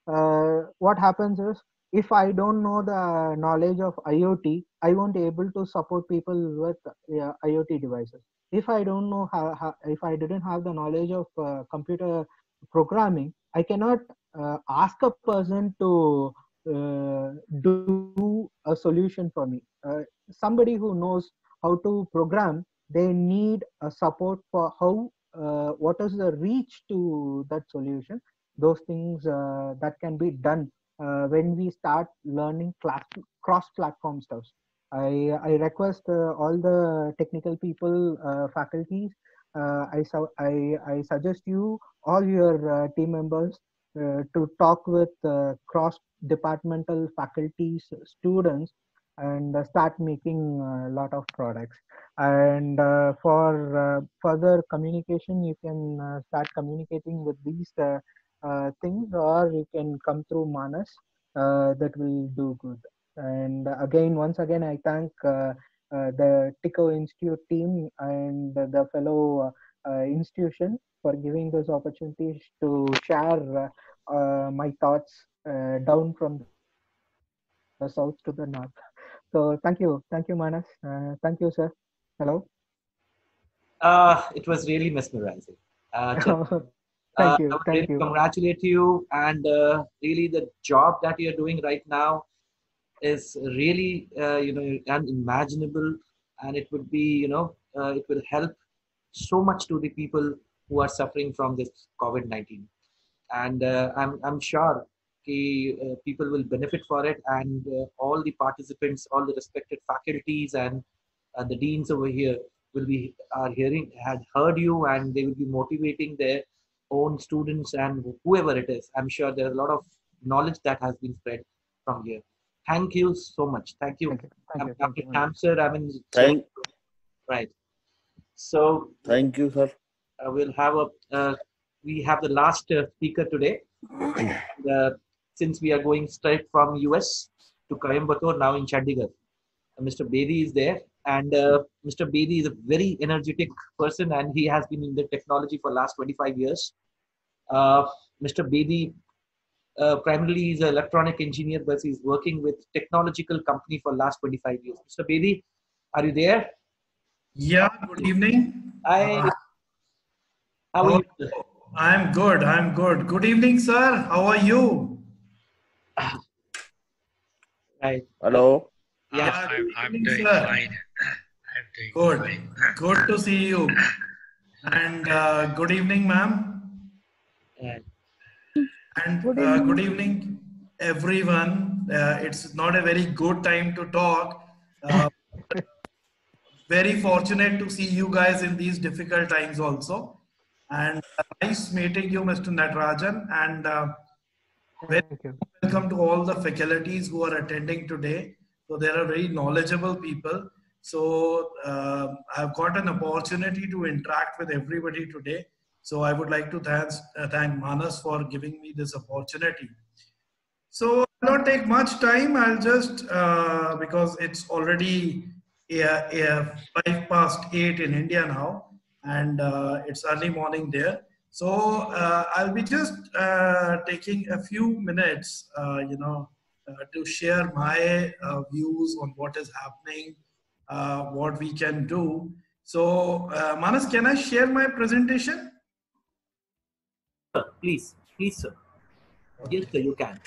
What happens is, if I don't know the knowledge of IoT, I won't be able to support people with IoT devices. If I don't know if I didn't have the knowledge of computer programming, I cannot ask a person to do a solution for me. Somebody who knows how to program, they need a support for how what is the reach to that solution. Those things that can be done when we start learning cross platform stuff. I request all the technical people, faculties, I suggest you, all your team members, to talk with cross departmental faculties, students, and start making a lot of products. And for further communication, you can start communicating with these things, or you can come through Manas. That will do good. And again, once again, I thank the Tickoo Institute team and the fellow institution for giving this opportunity to share my thoughts down from the south to the north. So thank you, Manas. Thank you, sir. Hello. It was really mesmerizing. Thank I you, would thank really you. congratulate you, and really the job that you're doing right now is really unimaginable, and it would be it will help so much to the people who are suffering from this COVID-19, and I'm sure people will benefit for it, and all the participants, all the respected faculties and the deans over here will be had heard you, and they will be motivating their own students and whoever it is. I'm sure there's a lot of knowledge that has been spread from here. Thank you so much. Thank you. Thank you, Manas. Sir, I mean, so, right. So Thank you, sir. we'll have we have the last speaker today. Since we are going straight from US to Coimbatore, now in Chandigarh, Mr. Bedi is there, and Mr. Bedi is a very energetic person, and he has been in the technology for last 25 years. Mr. Bedi primarily is an electronic engineer, but he's working with technological company for last 25 years. Mr. Bedi, are you there? Yeah, good evening. Hi. How are you? I'm good. I'm good. Good evening, sir. How are you? Right. Hello. Yeah. I'm evening, doing sir. fine. I'm doing Good. fine. Good to see you. And good evening, ma'am. Right. And Good evening. good evening, everyone. It's not a very good time to talk. Very fortunate to see you guys in these difficult times also. And nice meeting you, Mr. Natarajan. And very Thank you. welcome to all the faculties who are attending today. So there are very knowledgeable people. So I've got an opportunity to interact with everybody today. So I would like to thank Manas for giving me this opportunity. So I'll not take much time. I'll just, because it's already 8:05 in India now, and it's early morning there. So I'll be just taking a few minutes, to share my views on what is happening, what we can do. So Manas, can I share my presentation? Please, sir. Yes, sir, you can.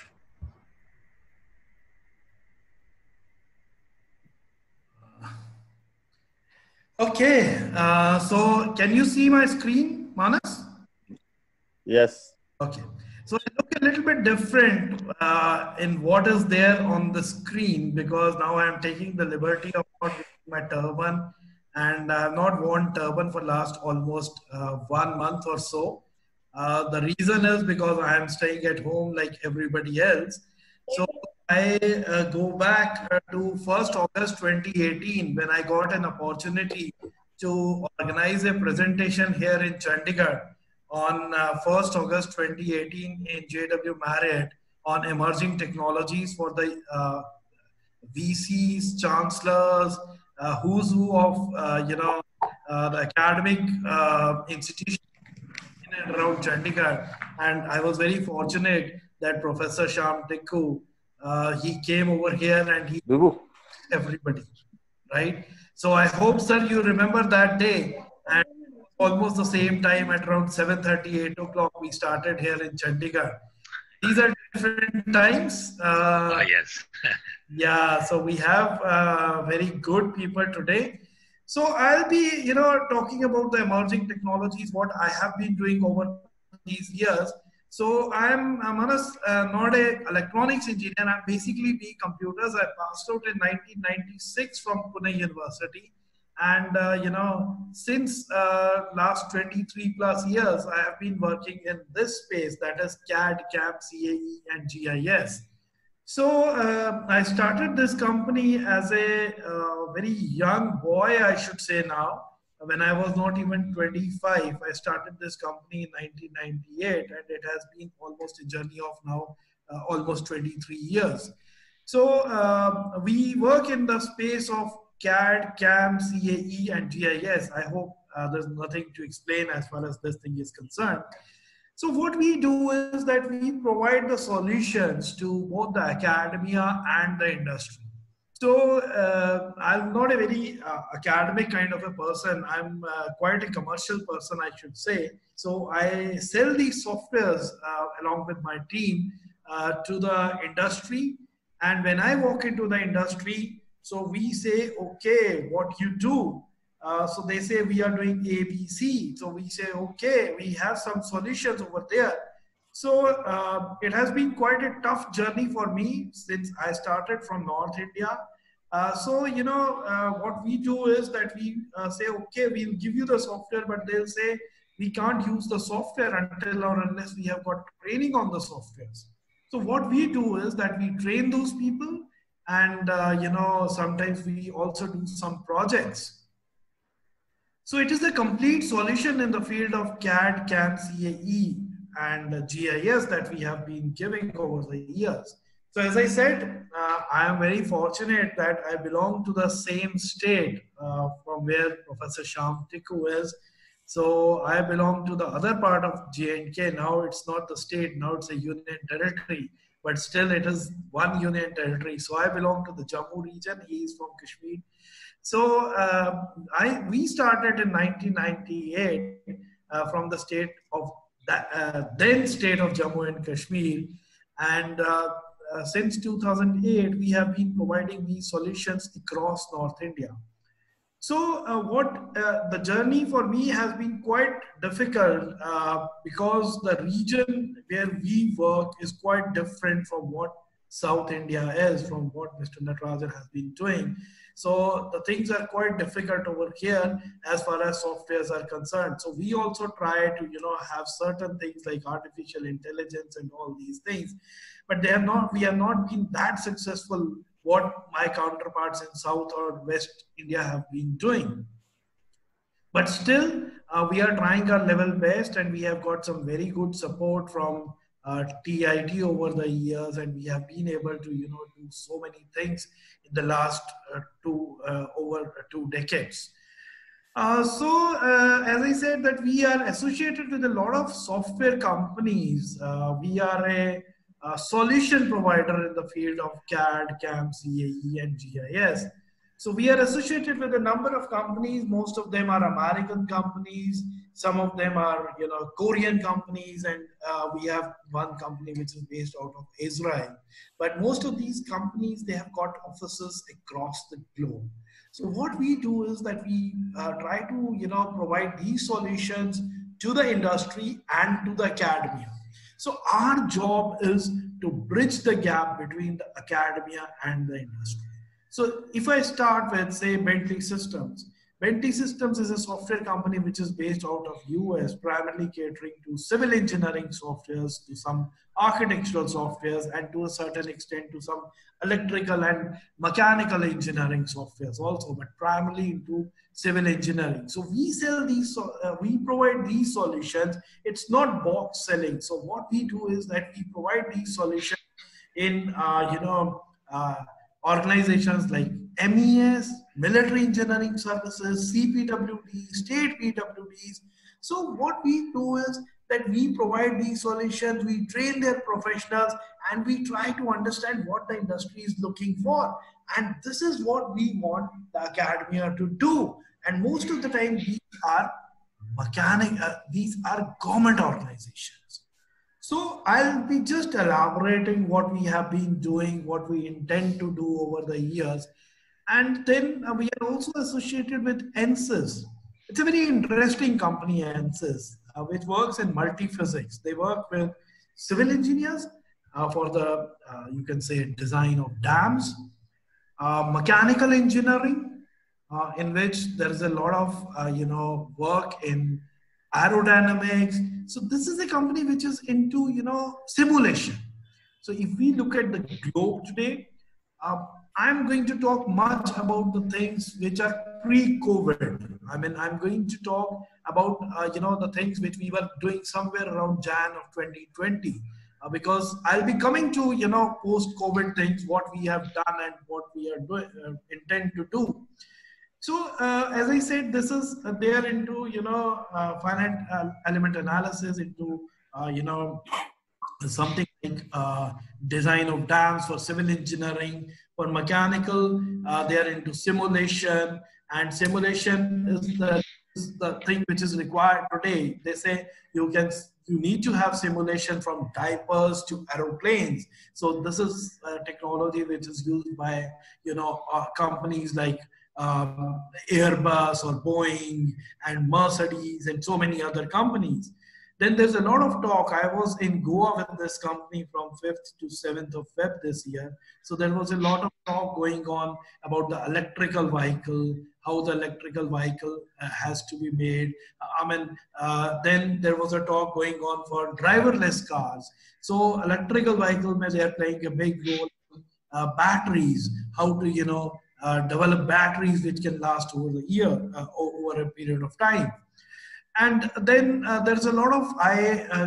Okay, so can you see my screen, Manas? Yes. Okay, so I look a little bit different in what is there on the screen, because now I am taking the liberty of not wearing my turban, and I have not worn turban for last almost 1 month or so. The reason is because I am staying at home like everybody else. So I go back to 1st August 2018, when I got an opportunity to organize a presentation here in Chandigarh on 1st August 2018 in JW Marriott on emerging technologies for the VCs, chancellors, who's who of the academic institutions in and around Chandigarh. And I was very fortunate that Professor Sham Tickoo, he came over here and he everybody, right? So I hope, sir, you remember that day. And almost the same time at around 7:30, 8 o'clock, we started here in Chandigarh. These are different times. Yes. Yeah, so we have very good people today. So I'll be, talking about the emerging technologies, what I have been doing over these years. So I'm Manas, not a electronics engineer. I'm basically B computers. I passed out in 1996 from Pune University. And, since last 23 plus years, I have been working in this space, that is CAD, CAM, CAE, and GIS. So I started this company as a very young boy, I should say now. When I was not even 25, I started this company in 1998, and it has been almost a journey of now almost 23 years. So we work in the space of CAD, CAM, CAE, and GIS. I hope there's nothing to explain as far as this thing is concerned. So what we do is that we provide the solutions to both the academia and the industry. So I'm not a very academic kind of a person. I'm quite a commercial person, I should say. So I sell these softwares along with my team to the industry. And when I walk into the industry, so we say, okay, what you do? So they say we are doing ABC. So we say, okay, we have some solutions over there. So it has been quite a tough journey for me since I started from North India. So, you know, what we do is that we say, okay, we'll give you the software, but they'll say we can't use the software until or unless we have got training on the softwares. So what we do is that we train those people, and, you know, sometimes we also do some projects. So it is a complete solution in the field of CAD, CAM, CAE, and GIS that we have been giving over the years. So as I said, I am very fortunate that I belong to the same state from where Professor Sham Tickoo is. So I belong to the other part of J&K. Now it's not the state, now it's a union territory, but still it is one union territory. So I belong to the Jammu region, he is from Kashmir. So we started in 1998 from the state of then state of Jammu and Kashmir, and since 2008 we have been providing these solutions across North India. So the journey for me has been quite difficult because the region where we work is quite different from what South India is, from what Mr. Natarajan has been doing. So the things are quite difficult over here as far as softwares are concerned. So we also try to, you know, have certain things like artificial intelligence and all these things, but we have not been that successful what my counterparts in South or West India have been doing. But still, we are trying our level best, and we have got some very good support from TIT over the years, and we have been able to, you know, do so many things in the last over 2 decades. So as I said, that we are associated with a lot of software companies. We are a solution provider in the field of CAD, CAM, CAE, and GIS. So we are associated with a number of companies. Most of them are American companies. Some of them are, you know, Korean companies, and we have one company which is based out of Israel. But most of these companies, they have got offices across the globe. So what we do is that we try to, you know, provide these solutions to the industry and to the academia. So our job is to bridge the gap between the academia and the industry. So if I start with, say, Bentley Systems. Bentley Systems is a software company which is based out of US, primarily catering to civil engineering softwares, to some architectural softwares, and to a certain extent to some electrical and mechanical engineering softwares also, but primarily into civil engineering. So we sell these, we provide these solutions. It's not box selling. So what we do is that we provide these solutions in, organizations like MES, Military Engineering Services, CPWD, state PWDs. So what we do is that we provide these solutions, we train their professionals, and we try to understand what the industry is looking for. And this is what we want the academia to do. And most of the time, these are these are government organizations. So I'll be just elaborating what we have been doing, what we intend to do over the years. And then we are also associated with ENSYS. It's a very interesting company, ENSYS, which works in multi-physics. They work with civil engineers for the, you can say, design of dams, mechanical engineering, in which there is a lot of, work in aerodynamics. So this is a company which is into, simulation. So if we look at the globe today, I'm going to talk much about the things which are pre-COVID. I mean, I'm going to talk about, the things which we were doing somewhere around Jan of 2020, because I'll be coming to, post-COVID things, what we have done and what we are doing, intend to do. So as I said, this is they are into finite element analysis, into something like design of dams for civil engineering. For mechanical, they are into simulation, and simulation is the thing which is required today. They say you need to have simulation from diapers to aeroplanes. So this is technology which is used by companies like Airbus or Boeing and Mercedes and so many other companies. Then there's a lot of talk. I was in Goa with this company from 5th to 7th of Feb this year. So there was a lot of talk going on about the electrical vehicle, how the electrical vehicle has to be made. Then there was a talk going on for driverless cars. So electrical vehicle, they are playing a big role. Batteries, how to, develop batteries which can last over the year, over a period of time. And then there's a lot of,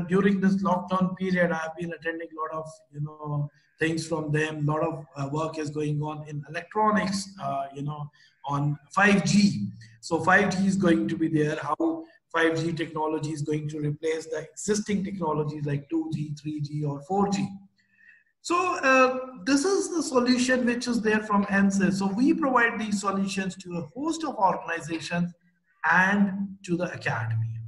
during this lockdown period, I've been attending a lot of, things from them. A lot of work is going on in electronics, on 5G. So 5G is going to be there, how 5G technology is going to replace the existing technologies like 2G, 3G or 4G. So this is the solution which is there from NSYS. So we provide these solutions to a host of organizations and to the academy.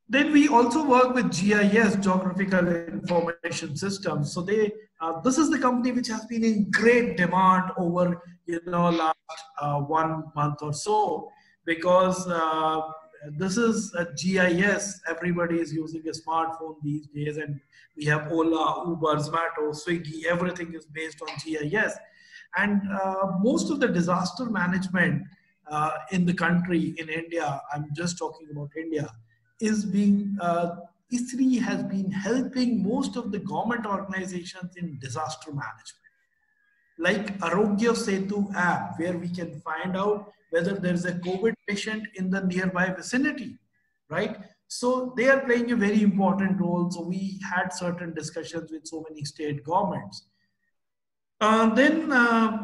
Then we also work with GIS, Geographical Information Systems. So this is the company which has been in great demand over last 1 month or so, because this is a GIS. Everybody is using a smartphone these days, and we have Ola, Uber, Zomato, Swiggy. Everything is based on GIS, and most of the disaster management in the country, in India, I'm just talking about India, is being, ISRI has been helping most of the government organizations in disaster management. Like Arogya Setu app, where we can find out whether there's a COVID patient in the nearby vicinity, right? So they are playing a very important role. So we had certain discussions with so many state governments. Then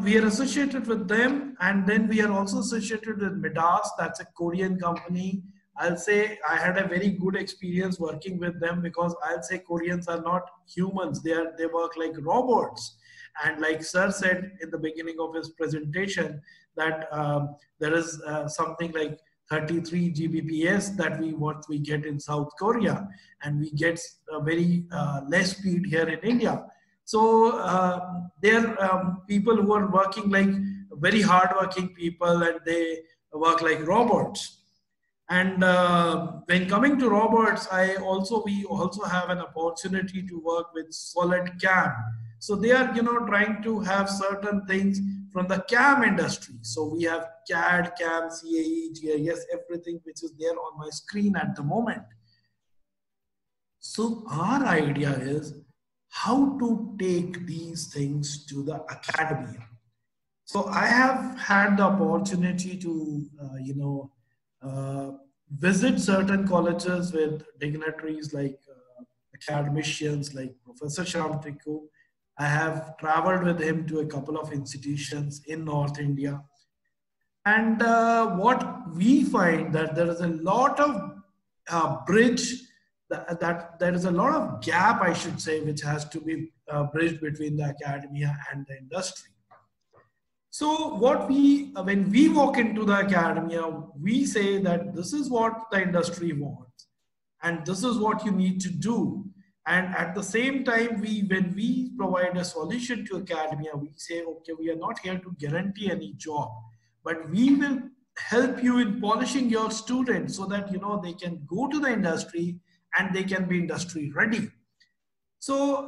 we are associated with them, and then we are also associated with Midas. That's a Korean company. I'll say I had a very good experience working with them, because I'll say Koreans are not humans. They work like robots. And like Sir said in the beginning of his presentation, that there is something like 33 Gbps that we get in South Korea, and we get very less speed here in India. So they're people who are working like very hardworking people, and they work like robots. And when coming to robots, we also have an opportunity to work with Solid CAM. So they are trying to have certain things from the CAM industry. So we have CAD, CAM, CAE, GIS, everything which is there on my screen at the moment. So our idea is how to take these things to the academia. So I have had the opportunity to, visit certain colleges with dignitaries like academicians like Professor Tickoo. I have traveled with him to a couple of institutions in North India. And what we find that there is a lot of bridge, that there is a lot of gap, I should say, which has to be bridged between the academia and the industry. So when we walk into the academia, we say that this is what the industry wants, and this is what you need to do. And at the same time, when we provide a solution to academia, we say, okay, we are not here to guarantee any job, but we will help you in polishing your students so that they can go to the industry and they can be industry ready. So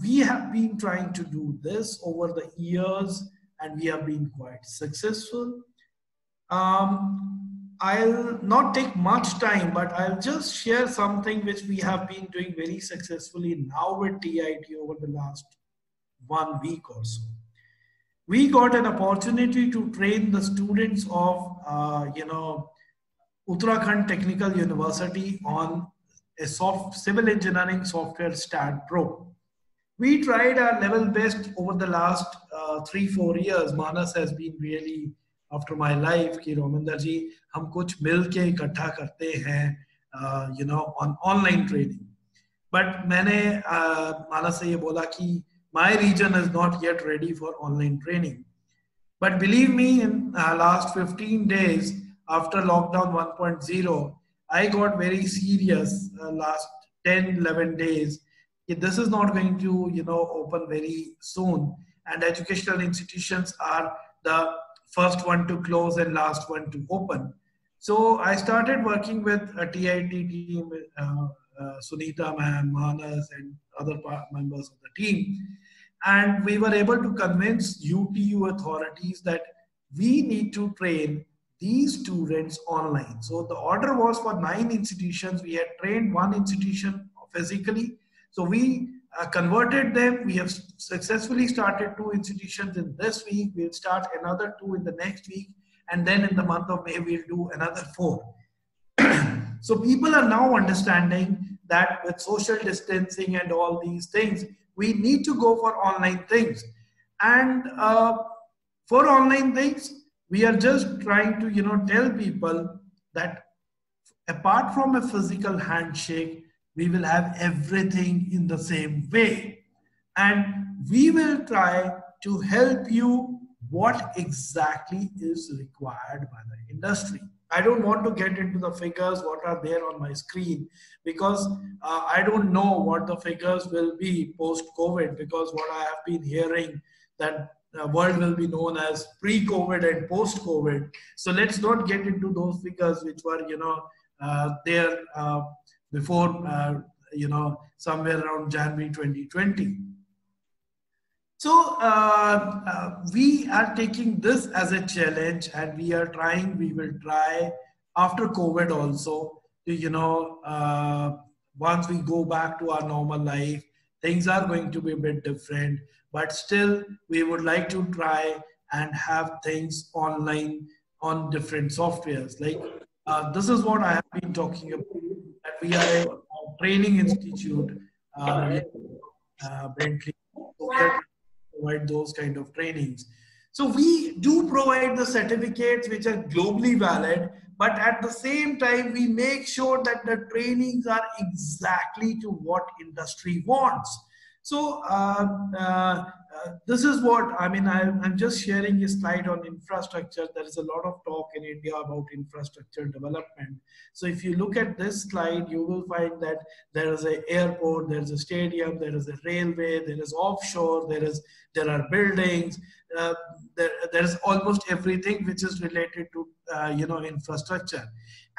we have been trying to do this over the years, and we have been quite successful. I'll not take much time, but I'll just share something which we have been doing very successfully now with TIT over the last 1 week or so. We got an opportunity to train the students of, Uttarakhand Technical University on a civil engineering software STAD Pro. We tried our level best over the last 3-4 years. Manas has been really after my life कि रोमिंदर जी हम कुछ मिल के इकट्ठा करते हैं on online training. But मैंने मानस से ये बोला कि my region is not yet ready for online training. But believe me, in last 15 days after lockdown 1.0, I got very serious last 10, 11 days. This is not going to, open very soon. And educational institutions are the first one to close and last one to open. So I started working with a TIT team, Sunita ma'am, Manas, and other members of the team. And we were able to convince UTU authorities that we need to train these students online. So the order was for 9 institutions. We had trained 1 institution physically. So we converted them. We have successfully started 2 institutions in this week. We'll start another 2 in the next week. And then in the month of May, we'll do another 4. So people are now understanding that with social distancing and all these things, we need to go for online things. And for online things, we are just trying to, tell people that apart from a physical handshake, we will have everything in the same way. And we will try to help you what exactly is required by the industry. I don't want to get into the figures, what are there on my screen, because I don't know what the figures will be post-COVID, because what I have been hearing that the world will be known as pre-COVID and post-COVID. So let's not get into those figures which were, there before, somewhere around January 2020. So we are taking this as a challenge, and we will try after COVID also to, once we go back to our normal life, things are going to be a bit different, but still we would like to try and have things online on different softwares. Like this is what I have been talking about, that we are a training institute, Bentley. Provide those kind of trainings. So we do provide the certificates which are globally valid, but at the same time, we make sure that the trainings are exactly to what industry wants. So this is what, I'm just sharing a slide on infrastructure. There is a lot of talk in India about infrastructure development. So if you look at this slide, you will find that there is an airport, there is a stadium, there is a railway, there is offshore, there are buildings, there is almost everything which is related to infrastructure.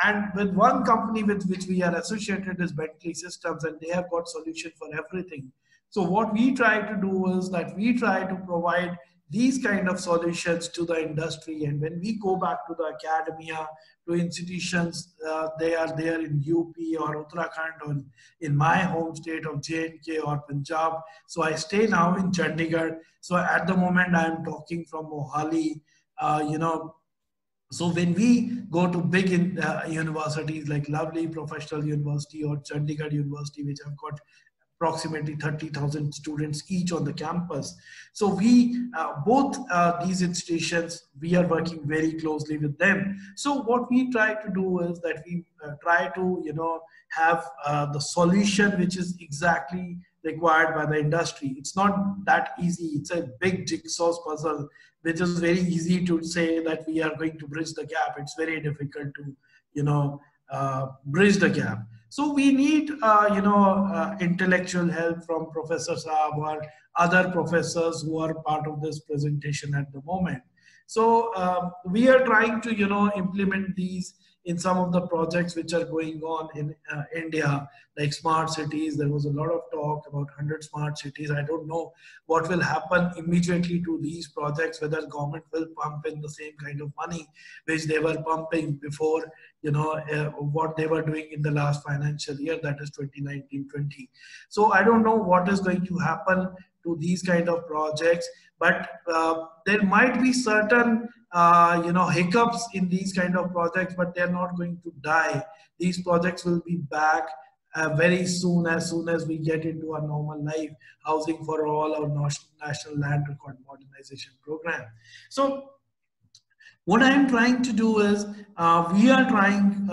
And with one company with which we are associated is Bentley Systems, and they have got solution for everything. So what we try to do is that we try to provide these kind of solutions to the industry. And when we go back to the academia, to institutions, they are there in UP or Uttarakhand or in my home state of J&K or Punjab. So I stay now in Chandigarh. So at the moment I am talking from Mohali, So when we go to big universities like Lovely Professional University or Chandigarh University, which have got approximately 30,000 students each on the campus. So we, both these institutions, we are working very closely with them. So what we try to do is that we try to, have the solution which is exactly required by the industry. It's not that easy. It's a big jigsaw puzzle, which is very easy to say that we are going to bridge the gap. It's very difficult to, bridge the gap. So we need, intellectual help from Professor Saab or other professors who are part of this presentation at the moment. So we are trying to, implement these in some of the projects which are going on in India, like smart cities. There was a lot of talk about 100 smart cities. I don't know what will happen immediately to these projects, whether government will pump in the same kind of money which they were pumping before, what they were doing in the last financial year, that is 2019-20. So I don't know what is going to happen to these kind of projects, but there might be certain hiccups in these kind of projects, but they're not going to die. These projects will be back very soon as we get into our normal life, housing for all, our national land record modernization program. So What I am trying to do is, we are trying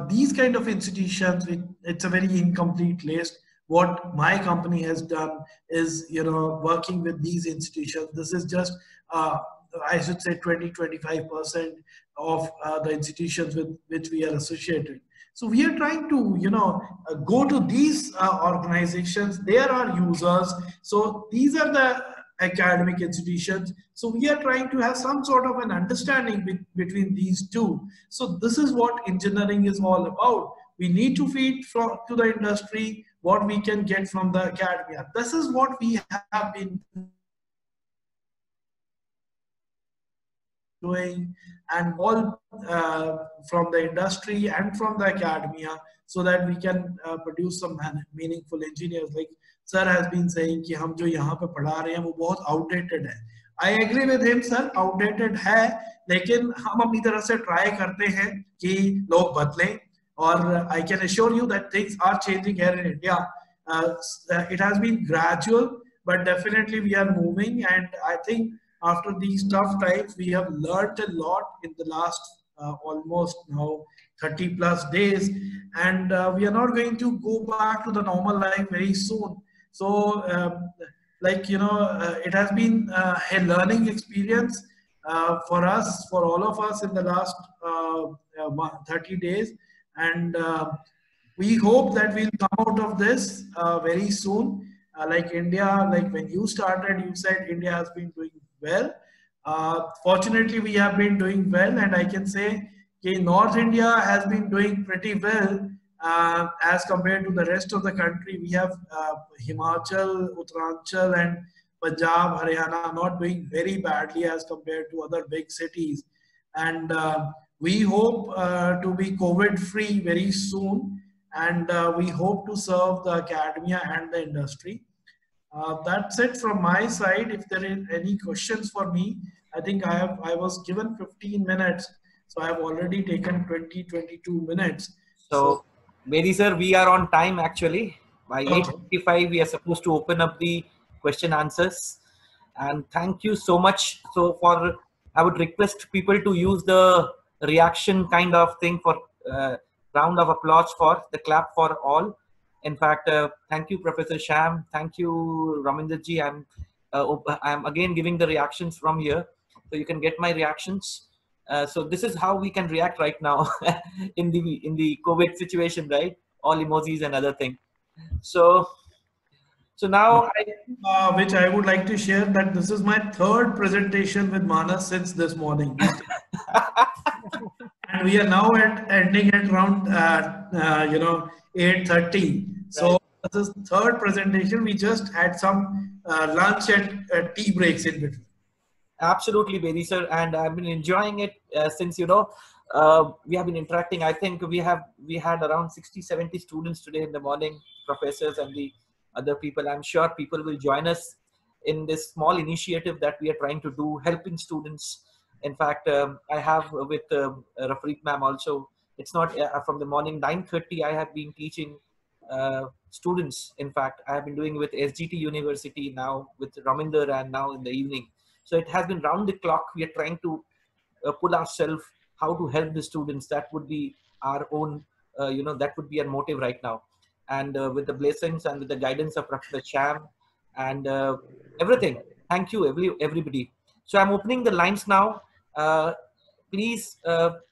these kind of institutions. It's a very incomplete list. What my company has done is, working with these institutions. This is just, I should say, 20-25% of the institutions with which we are associated. So we are trying to, go to these organizations. There are users. So these are the academic institutions. So we are trying to have some sort of an understanding between these two. So this is what engineering is all about. We need to feed to the industry what we can get from the academia. This is what we have been doing, and all from the industry and from the academia, so that we can produce some meaningful engineers. Like sir has been saying कि हम जो यहाँ पे पढ़ा रहे हैं वो बहुत outdated है. I agree with him, sir. Outdated है, लेकिन हम अपनी तरफ से try करते हैं कि लोग बदलें. और I can assure you that things are changing here in India. It has been gradual, but definitely we are moving, and I think after these tough times, we have learned a lot in the last almost now 30 plus days, and we are not going to go back to the normal life very soon. So, it has been a learning experience for us, for all of us in the last 30 days, and we hope that we'll come out of this very soon. Like India, like when you started, you said India has been doing well. Fortunately, we have been doing well, and I can say North India has been doing pretty well as compared to the rest of the country. We have Himachal, Uttaranchal, and Punjab, Haryana not doing very badly as compared to other big cities. And we hope to be COVID-free very soon, and we hope to serve the academia and the industry. That's it from my side. If there are any questions for me, I think I was given 15 minutes, so I have already taken 22 minutes. So Bedi sir, we are on time actually. By 8:55, we are supposed to open up the question answers. And thank you so much. So I would request people to use the reaction kind of thing for round of applause for the clap for all. In fact, thank you, Professor Sham. Thank you, Rominder ji. I'm again giving the reactions from here, so you can get my reactions. So this is how we can react right now in the COVID situation, right? All emojis and other thing. So now, which I would like to share that this is my third presentation with Manas since this morning. And we are now ending at around 8:30. So this is third presentation. We just had some lunch and tea breaks in between. Absolutely, Bedi sir, and I've been enjoying it since we have been interacting. I think we had around 60-70 students today in the morning, professors and the other people. I'm sure people will join us in this small initiative that we are trying to do, helping students. In fact, I have with Rafareet ma'am also. It's not from the morning 9:30. I have been teaching students. In fact, I have been doing with SGT University now with Rominder, and now in the evening. So it has been round the clock. We are trying to pull ourselves how to help the students. That would be our own, that would be our motive right now. And with the blessings and with the guidance of Professor Sham and everything. Thank you, everybody. So I'm opening the lines now. Please,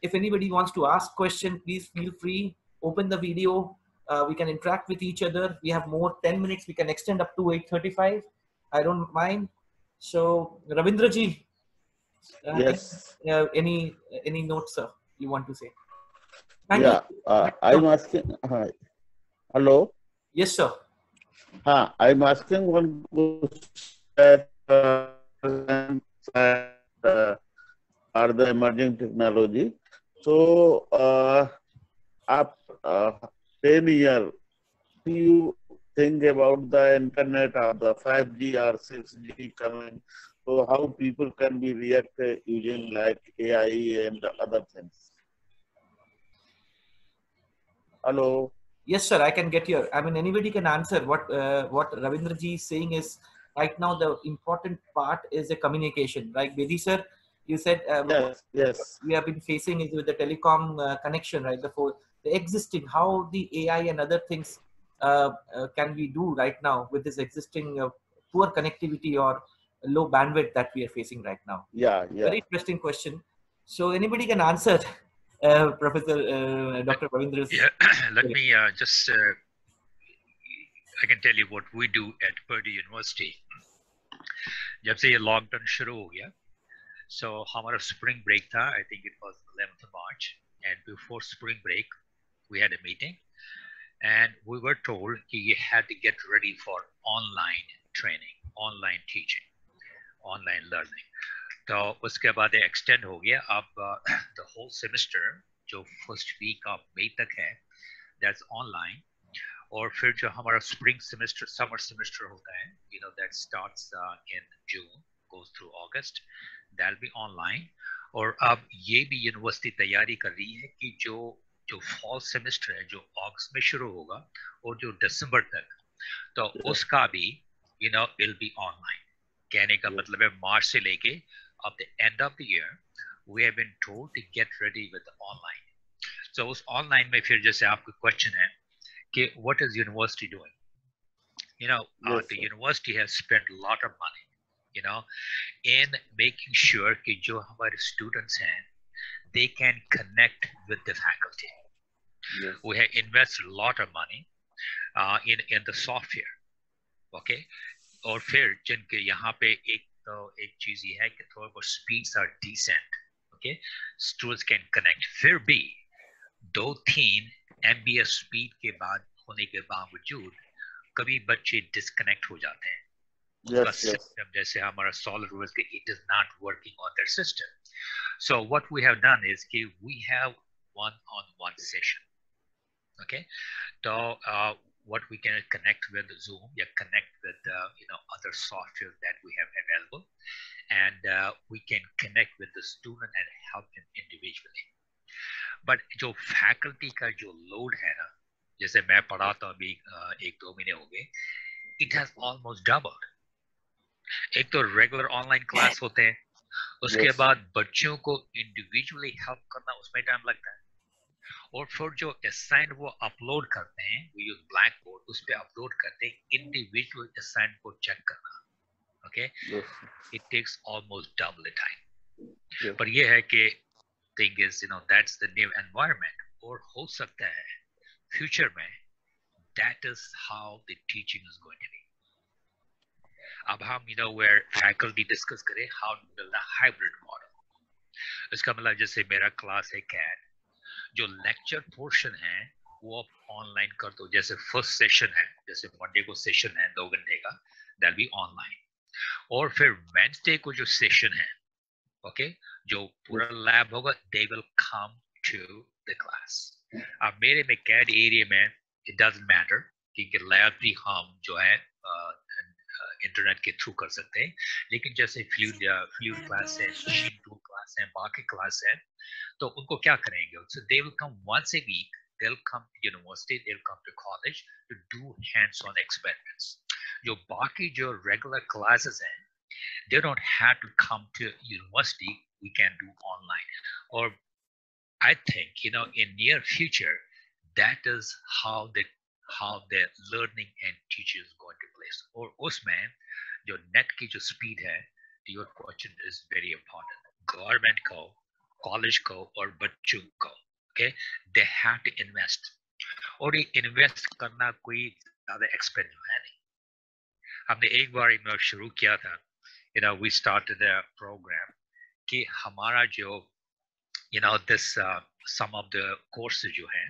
if anybody wants to ask question, please feel free. Open the video. We can interact with each other. We have more 10 minutes. We can extend up to 8:35. I don't mind. So Ravindra ji, Yes. Any notes, sir, you want to say? I'm asking. Hello. Yes, sir. I'm asking one question. Are the emerging technology. So, after 10 years, do you think about the internet or the 5G or 6G coming? So, how people can be react using like AI and other things? Hello. Yes, sir. I can get here. I mean, anybody can answer. What Ravindra ji is saying is right now the important part is the communication. Right, Bedi sir. You said yes. we have been facing is with the telecom connection, right? The existing, how the AI and other things can we do right now with this existing poor connectivity or low bandwidth that we are facing right now? Yeah. Very interesting question. So anybody can answer, Professor Dr. Rominder. Yeah, let me just, I can tell you what we do at Purdue University. जब से ये lockdown शुरू हो गया, so हमारा spring break था, I think it was 11th of March, and before spring break, we had a meeting, and we were told that you had to get ready for online training, online teaching, online learning. तो उसके बाद extend हो गया, अब the whole semester, जो first week of May तक है, that's online. और फिर जो हमारा spring semester, summer semester होता है, you know, that starts in June, goes through August, that'll be online. और अब ये भी यूनिवर्सिटी तैयारी कर रही है कि जो fall semester है, जो अगस्त में शुरू होगा और जो दिसंबर तक, तो उसका भी, you know, it'll be online. कहने का मतलब है मार्च से लेके up the end of the year, we have been told to get ready with the online. So उस online में फिर जैसे आपका question है कि what is university doing? You know, the university has spent a lot of money, you know, in making sure कि जो हमारे students हैं, they can connect with the faculty. Yes. We have invested a lot of money in the software, okay? और फिर जिनके यहाँ पे एक चीज ये है कि थोड़ा बहुत speeds are decent, okay? Students can connect. फिर भी 2-3 MBS speed के बाद होने के बावजूद कभी बच्चे disconnect हो जाते हैं. उसका system जैसे हमारा SolidWorks के it is not working on their system. So what we have done is कि we have one-on-one session, okay? So what we can connect with Zoom, yeah, connect with you know, other software that we have available, and we can connect with the student and help him individually. But जो faculty का जो load है ना, जैसे मैं पढ़ाता हूँ अभी 1-2 महीने हो गए, it has almost doubled. एक तो regular online class होते हैं, उसके बाद बच्चों को individually help करना, उसमें time लगता है. और फिर जो assign वो upload करते हैं, we use Blackboard, उस पे upload करते हैं, individual assign को check करना, okay? It takes almost double the time. पर ये है कि thing is, you know, that's the new environment. और हो सकता है future में that is how the teaching is going to be. अब हम, you know, where faculty discuss करें how to build a hybrid model. इसका मतलब जैसे मेरा class है CADD, जो लेक्चर पोर्शन है वो ऑनलाइन कर दो. जैसे फर्स्ट सेशन है, जैसे मंडे को सेशन है 2 घंटे का, दैट बी ऑनलाइन. और फिर वेडनेसडे को जो सेशन है, ओके, जो पूरा लैब होगा, they will come to the class. अब मेरे में कैड एरिया में इट डजंट मैटर क्योंकि लैब भी हम जो है इंटरनेट के थ्रू कर सकते हैं. लेकिन जैसे फ्लूइड क्लास है, मशीन टूल क्लास है, बाकी क्लास है, तो उनको क्या करेंगे? So they will come once a week, they'll come to university, they'll come to college to do hands-on experiments. जो बाकी जो regular classes हैं, they don't have to come to university, we can do online. Or I think, you know, in near future, that is how the learning and teaching is going to place. और उसमें जो net की जो speed है, your question is very important. Government को, college को और बच्चों को, okay, they have to invest. और ये invest करना कोई ज़्यादा expensive है नहीं. हमने एक बार इन्वेस्ट शुरू किया था, you know, we started a program कि हमारा जो, you know, this some of the courses जो हैं,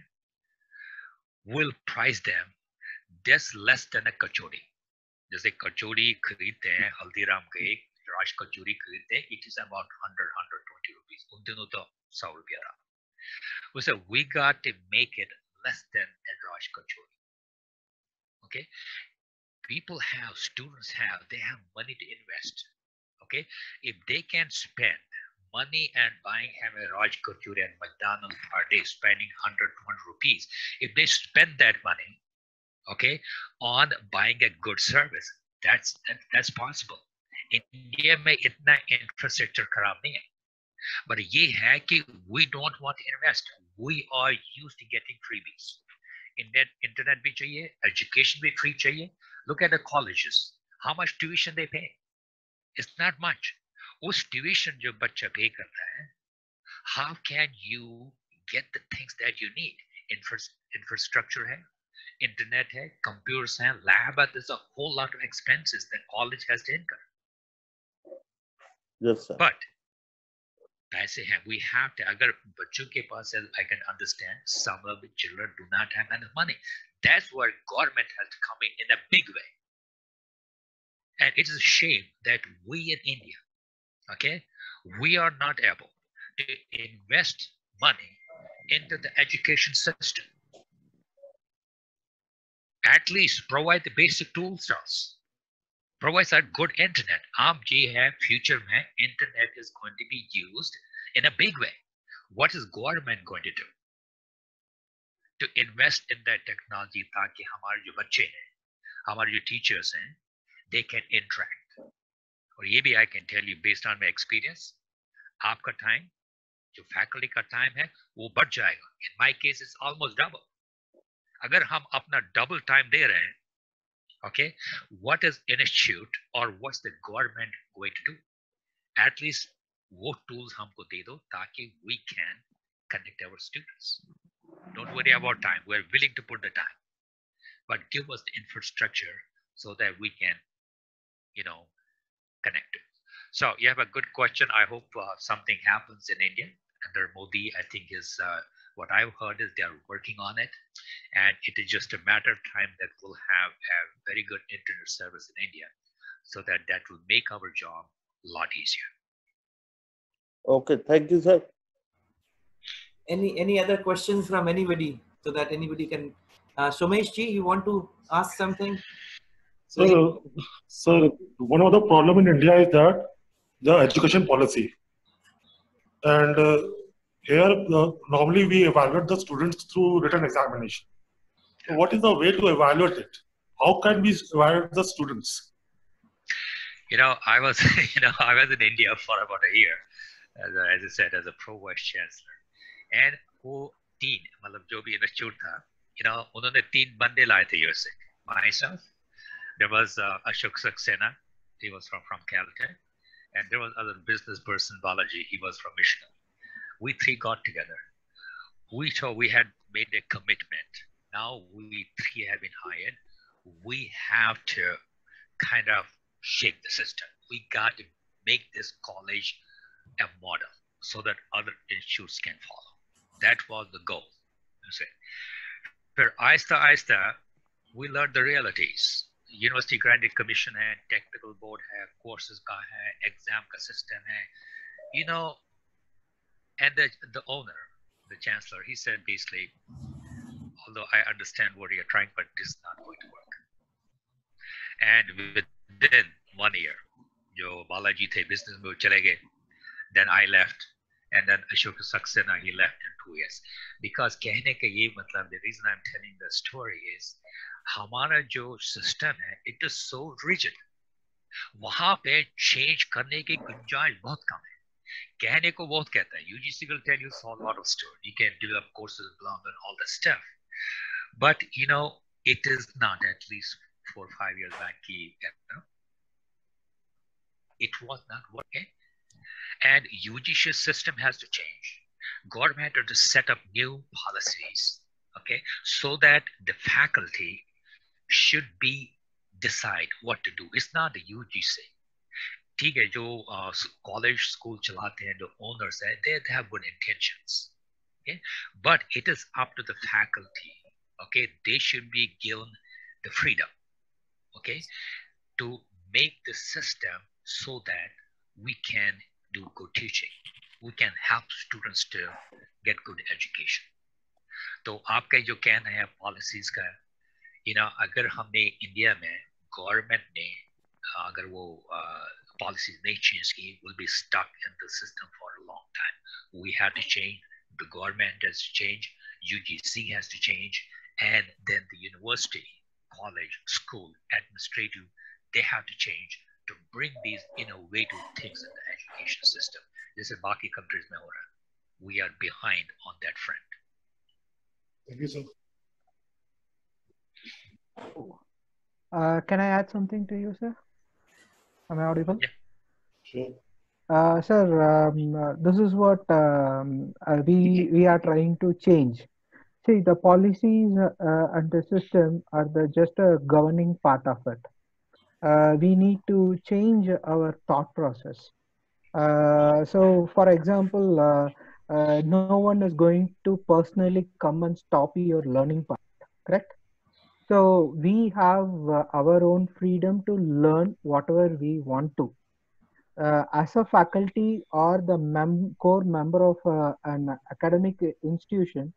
will price them just less than a कचौड़ी. जैसे कचौड़ी खरीदते हैं हल्दीराम के, एक राज कचौड़ी खरीदते हैं, it is about 100-120 rupees. उन दिनों तो 100 रुपया रहा. We said we got to make it less than a Raj Kachori. Okay, people have, students have, they have money to invest. Okay, if they can spend money and buying have a Raj Kachori and McDonald's per day, spending 100-200 rupees, if they spend that money, okay, on buying a good service, that's possible. India में इतना infrastructure खराब नहीं है. But ये है कि we don't want to invest. We are used to getting freebies. Internet भी चाहिए, education भी free चाहिए. Look at the colleges. How much tuition they pay? It's not much. उस tuition जो बच्चा pay करता है, how can you get the things that you need? Infrastructure है, internet है, computers हैं, lab, but there's a whole lot of expenses that college has to incur. Yes, sir. But पैसे हैं, we have to, अगर बच्चों के पास है, I can understand some of the children do not have enough money. That's where government has to come in a big way. And it is a shame that we in India, okay, we are not able to invest money into the education system. At least provide the basic tools to us. Provides a good internet. आप जी है, future में internet is going to be used in a big way. What is government going to do? To invest in that technology ताकि हमारे जो बच्चे हैं, हमारे जो teachers हैं, they can interact. और ये भी I can tell you based on my experience, आपका time, जो faculty का time है, वो बढ़ जाएगा. In my case, it's almost double. अगर हम अपना double time दे रहे हैं, okay, what is institute or what's the government going to do? At least वो tools हमको दे दो ताकि we can connect our students. Don't worry about time. We're willing to put the time, but give us the infrastructure so that we can, connect it. So you have a good question. I hope something happens in India under Modi. I think is what I've heard is they are working on it, and it is just a matter of time that we'll have a very good internet service in India, so that will make our job a lot easier. Okay, thank you, sir. Any other questions from anybody, so that anybody can? Somesh ji, you want to ask something? So one of the problem in India is that the education policy, and here normally we evaluate the students through written examination. So what is the way to evaluate it? How can we evaluate the students? I was I was in India for about a year, as I said, as a pro-vice chancellor, and वो तीन मतलब जो भी institute था, उन्होंने तीन बंदे लाए थे यूएस से. Myself, there was Ashok Saxena, he was from Caltech, and there was other business person Balaji, he was from Michigan. We three got together. We thought we had made a commitment. Now we three have been hired. We have to kind of shake the system. We got to make this college a model so that other institutes can follow. That was the goal. For aista, we learned the realities. University Granting Commission hai, technical board hai, courses ka hai, exam ka system hai, and the owner, the chancellor, he said basically, although I understand what you're trying, but this is not going to work. And within 1 year, jo Balaji the business mein chale gaye, then I left, and then Ashok Saxena, he left in 2 years. Because कहने का ये मतलब, the reason I'm telling the story is, हमारा जो system है, it is so rigid. वहाँ पे change करने की गुंजाइश बहुत कम है. कहने को बहुत कहता है. UGC will tell you a lot of story. You can develop courses, blah, and all that stuff. But, it is not, at least 4 or 5 years back, it was not working. And UGC system has to change. Government has to set up new policies, okay, so that the faculty should decide what to do. It's not the UGC. ठीक है, जो college, school चलाते हैं, जो owners हैं, they have good intentions, okay, but it is up to the faculty, okay, they should be given the freedom, okay, to make the system so that we can do good teaching, we can help students to get good education. तो आपका जो कहना है policies का, अगर हमने India में government ने अगर वो policies नहीं change की, will be stuck in the system for a long time. We have to change, the government has to change, UGC has to change, and then the university, college, school, administrative, they have to change to bring these innovative things in the education system जैसे बाकी countries में हो रहा है. We are behind on that front. Thank you, sir. Can I add something to you, sir? Am I audible? Yeah. Sure. Sir, this is what we are trying to change. See, the policies and the system are just a governing part of it. We need to change our thought process. So, for example, no one is going to personally come and stop your learning path, correct? So we have our own freedom to learn whatever we want to. As a faculty or the core member of an academic institution,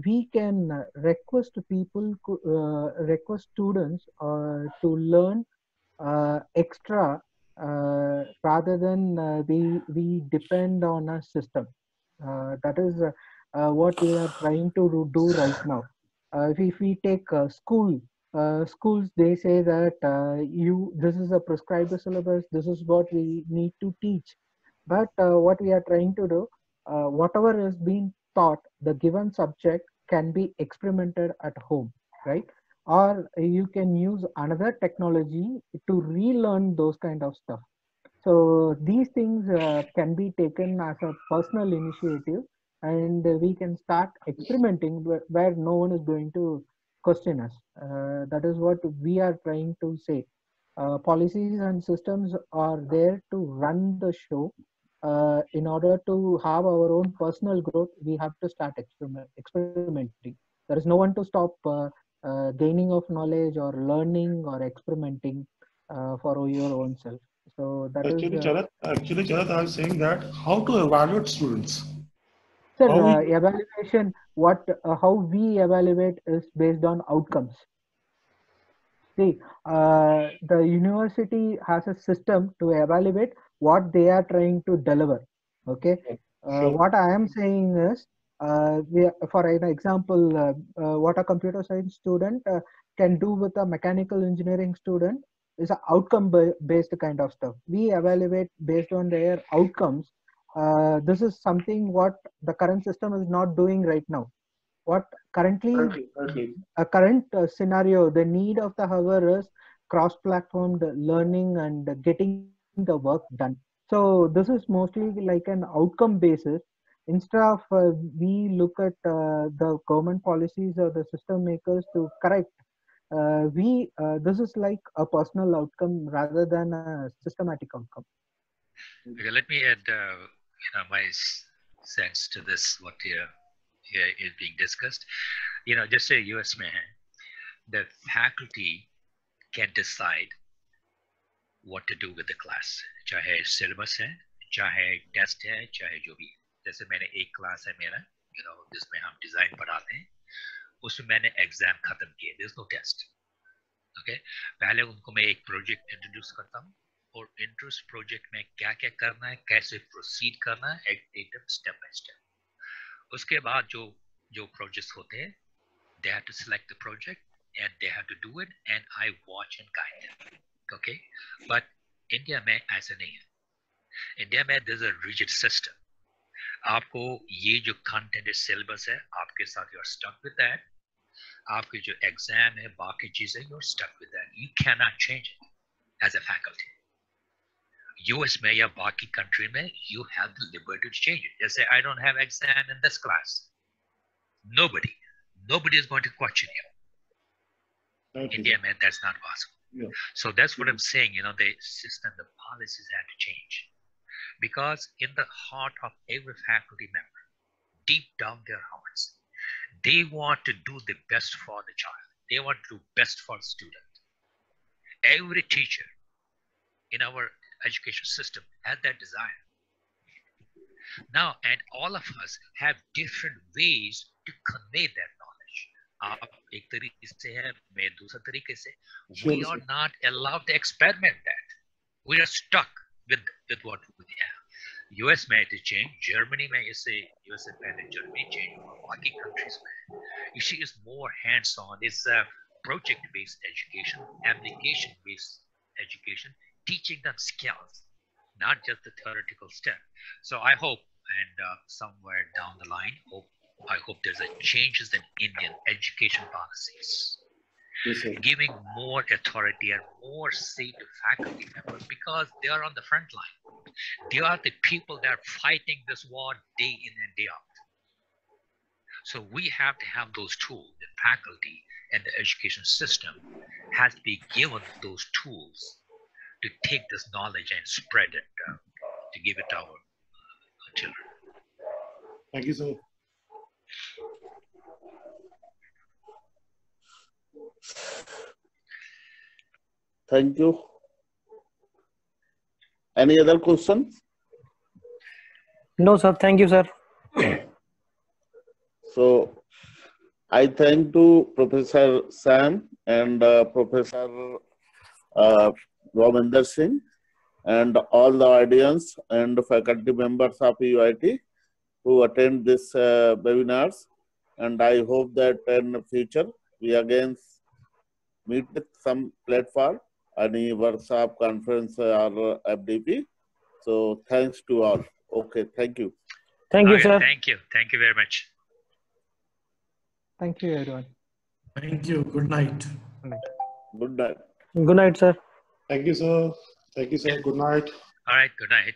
we can request people, request students to learn extra rather than we depend on a system. That is what we are trying to do right now. If we take schools, they say that this is a prescribed syllabus, this is what we need to teach. But what we are trying to do, whatever is being taught, the given subject can be experimented at home, right? Or you can use another technology to relearn those kind of stuff. So these things can be taken as a personal initiative, and we can start experimenting where no one is going to question us. That is what we are trying to say. Policies and systems are there to run the show. In order to have our own personal growth, we have to start experimenting. There is no one to stop gaining of knowledge or learning or experimenting for your own self. So that is Charath, I was saying that how to evaluate students. sir, How we evaluation. How we evaluate is based on outcomes. See, the university has a system to evaluate what they are trying to deliver. Okay. Sure. What I am saying is, for an example, what a computer science student can do with a mechanical engineering student is an outcome-based kind of stuff. We evaluate based on their outcomes. This is something what the current system is not doing right now. What currently a current scenario, the need of the hour is cross-platformed learning and getting the work done. So this is mostly like an outcome basis. Instead of we look at the government policies or the system makers to correct, this is like a personal outcome rather than a systematic outcome. Okay, let me add my sense to this. What here is being discussed. Just say US में है, the faculty can decide what to do with the class. चाहे syllabus है, चाहे test है, चाहे जो भी. जैसे मैंने एक class है मेरा, जिसमें हम design पढ़ाते हैं, उसमें मैंने exam खत्म किए. There's no test. Okay, पहले उनको मैं एक project introduce करता हूँ और interest project में क्या क्या करना है, कैसे proceed करना है, एक step by step. उसके बाद जो projects होते हैं, they have to select the project and they have to do it and I watch and guide them. Okay, but India में ऐसा नहीं है. India में there's a rigid system. आपको ये जो content syllabus है, आपके साथ you're stuck with that. आपके जो exam है, बाकी चीजें you're stuck with that. You cannot change it as a faculty. US में या बाकी country में you have the liberty to change it. Just say I don't have exam in this class. Nobody is going to question you. Okay. India, man, that's not possible. Yeah. So that's what I'm saying. The system, the policies have to change, because in the heart of every faculty member, deep down their hearts, they want to do the best for the child. They want to do best for the student. Every teacher in our education system has that desire. Now, and all of us have different ways to convey that knowledge. आप एक तरीके से है, मैं दूसरा तरीके से. We are not allowed to experiment that. We are stuck with what we have. US में it change, Germany में इसे US से पहले Germany change, बाकी countries में. You see, it's more hands-on. It's a project-based education, application-based education, teaching them skills, not just the theoretical step. So I hope, and somewhere down the line, I hope there's a changes in Indian education policies, giving more authority and more say to faculty members, because they are on the front line. They are the people that are fighting this war day in and day out. So we have to have those tools. The faculty and the education system has to be given those tools to take this knowledge and spread it, to give it to our children. Thank you, sir. Thank you. Any other questions? No, sir. Thank you, sir. So I thank to Professor Sam and Professor Rominder Singh and all the audience and faculty members of UIET who attend this webinars. And I hope that in the future we again meet with some platform, any workshop, conference or FDP. So thanks to all. Okay, thank you. Thank you, sir. Thank you. Thank you very much. Thank you, everyone. Thank you. Good night. Good night. Good night, sir. Thank you, sir. Thank you, sir. Good night. All right. Good night.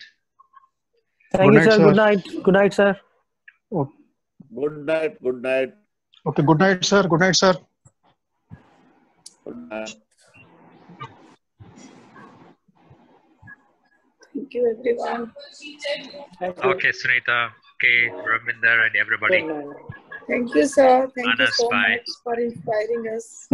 Thank you, sir. Good night. Good night, sir. Good night. Good night. Okay. Good night, sir. Good night, sir. Good night. Thank you, everyone. Okay, Sunita. Okay, Rominder and everybody. Thank you, sir. Thank you Manas, so bye. much for inspiring us.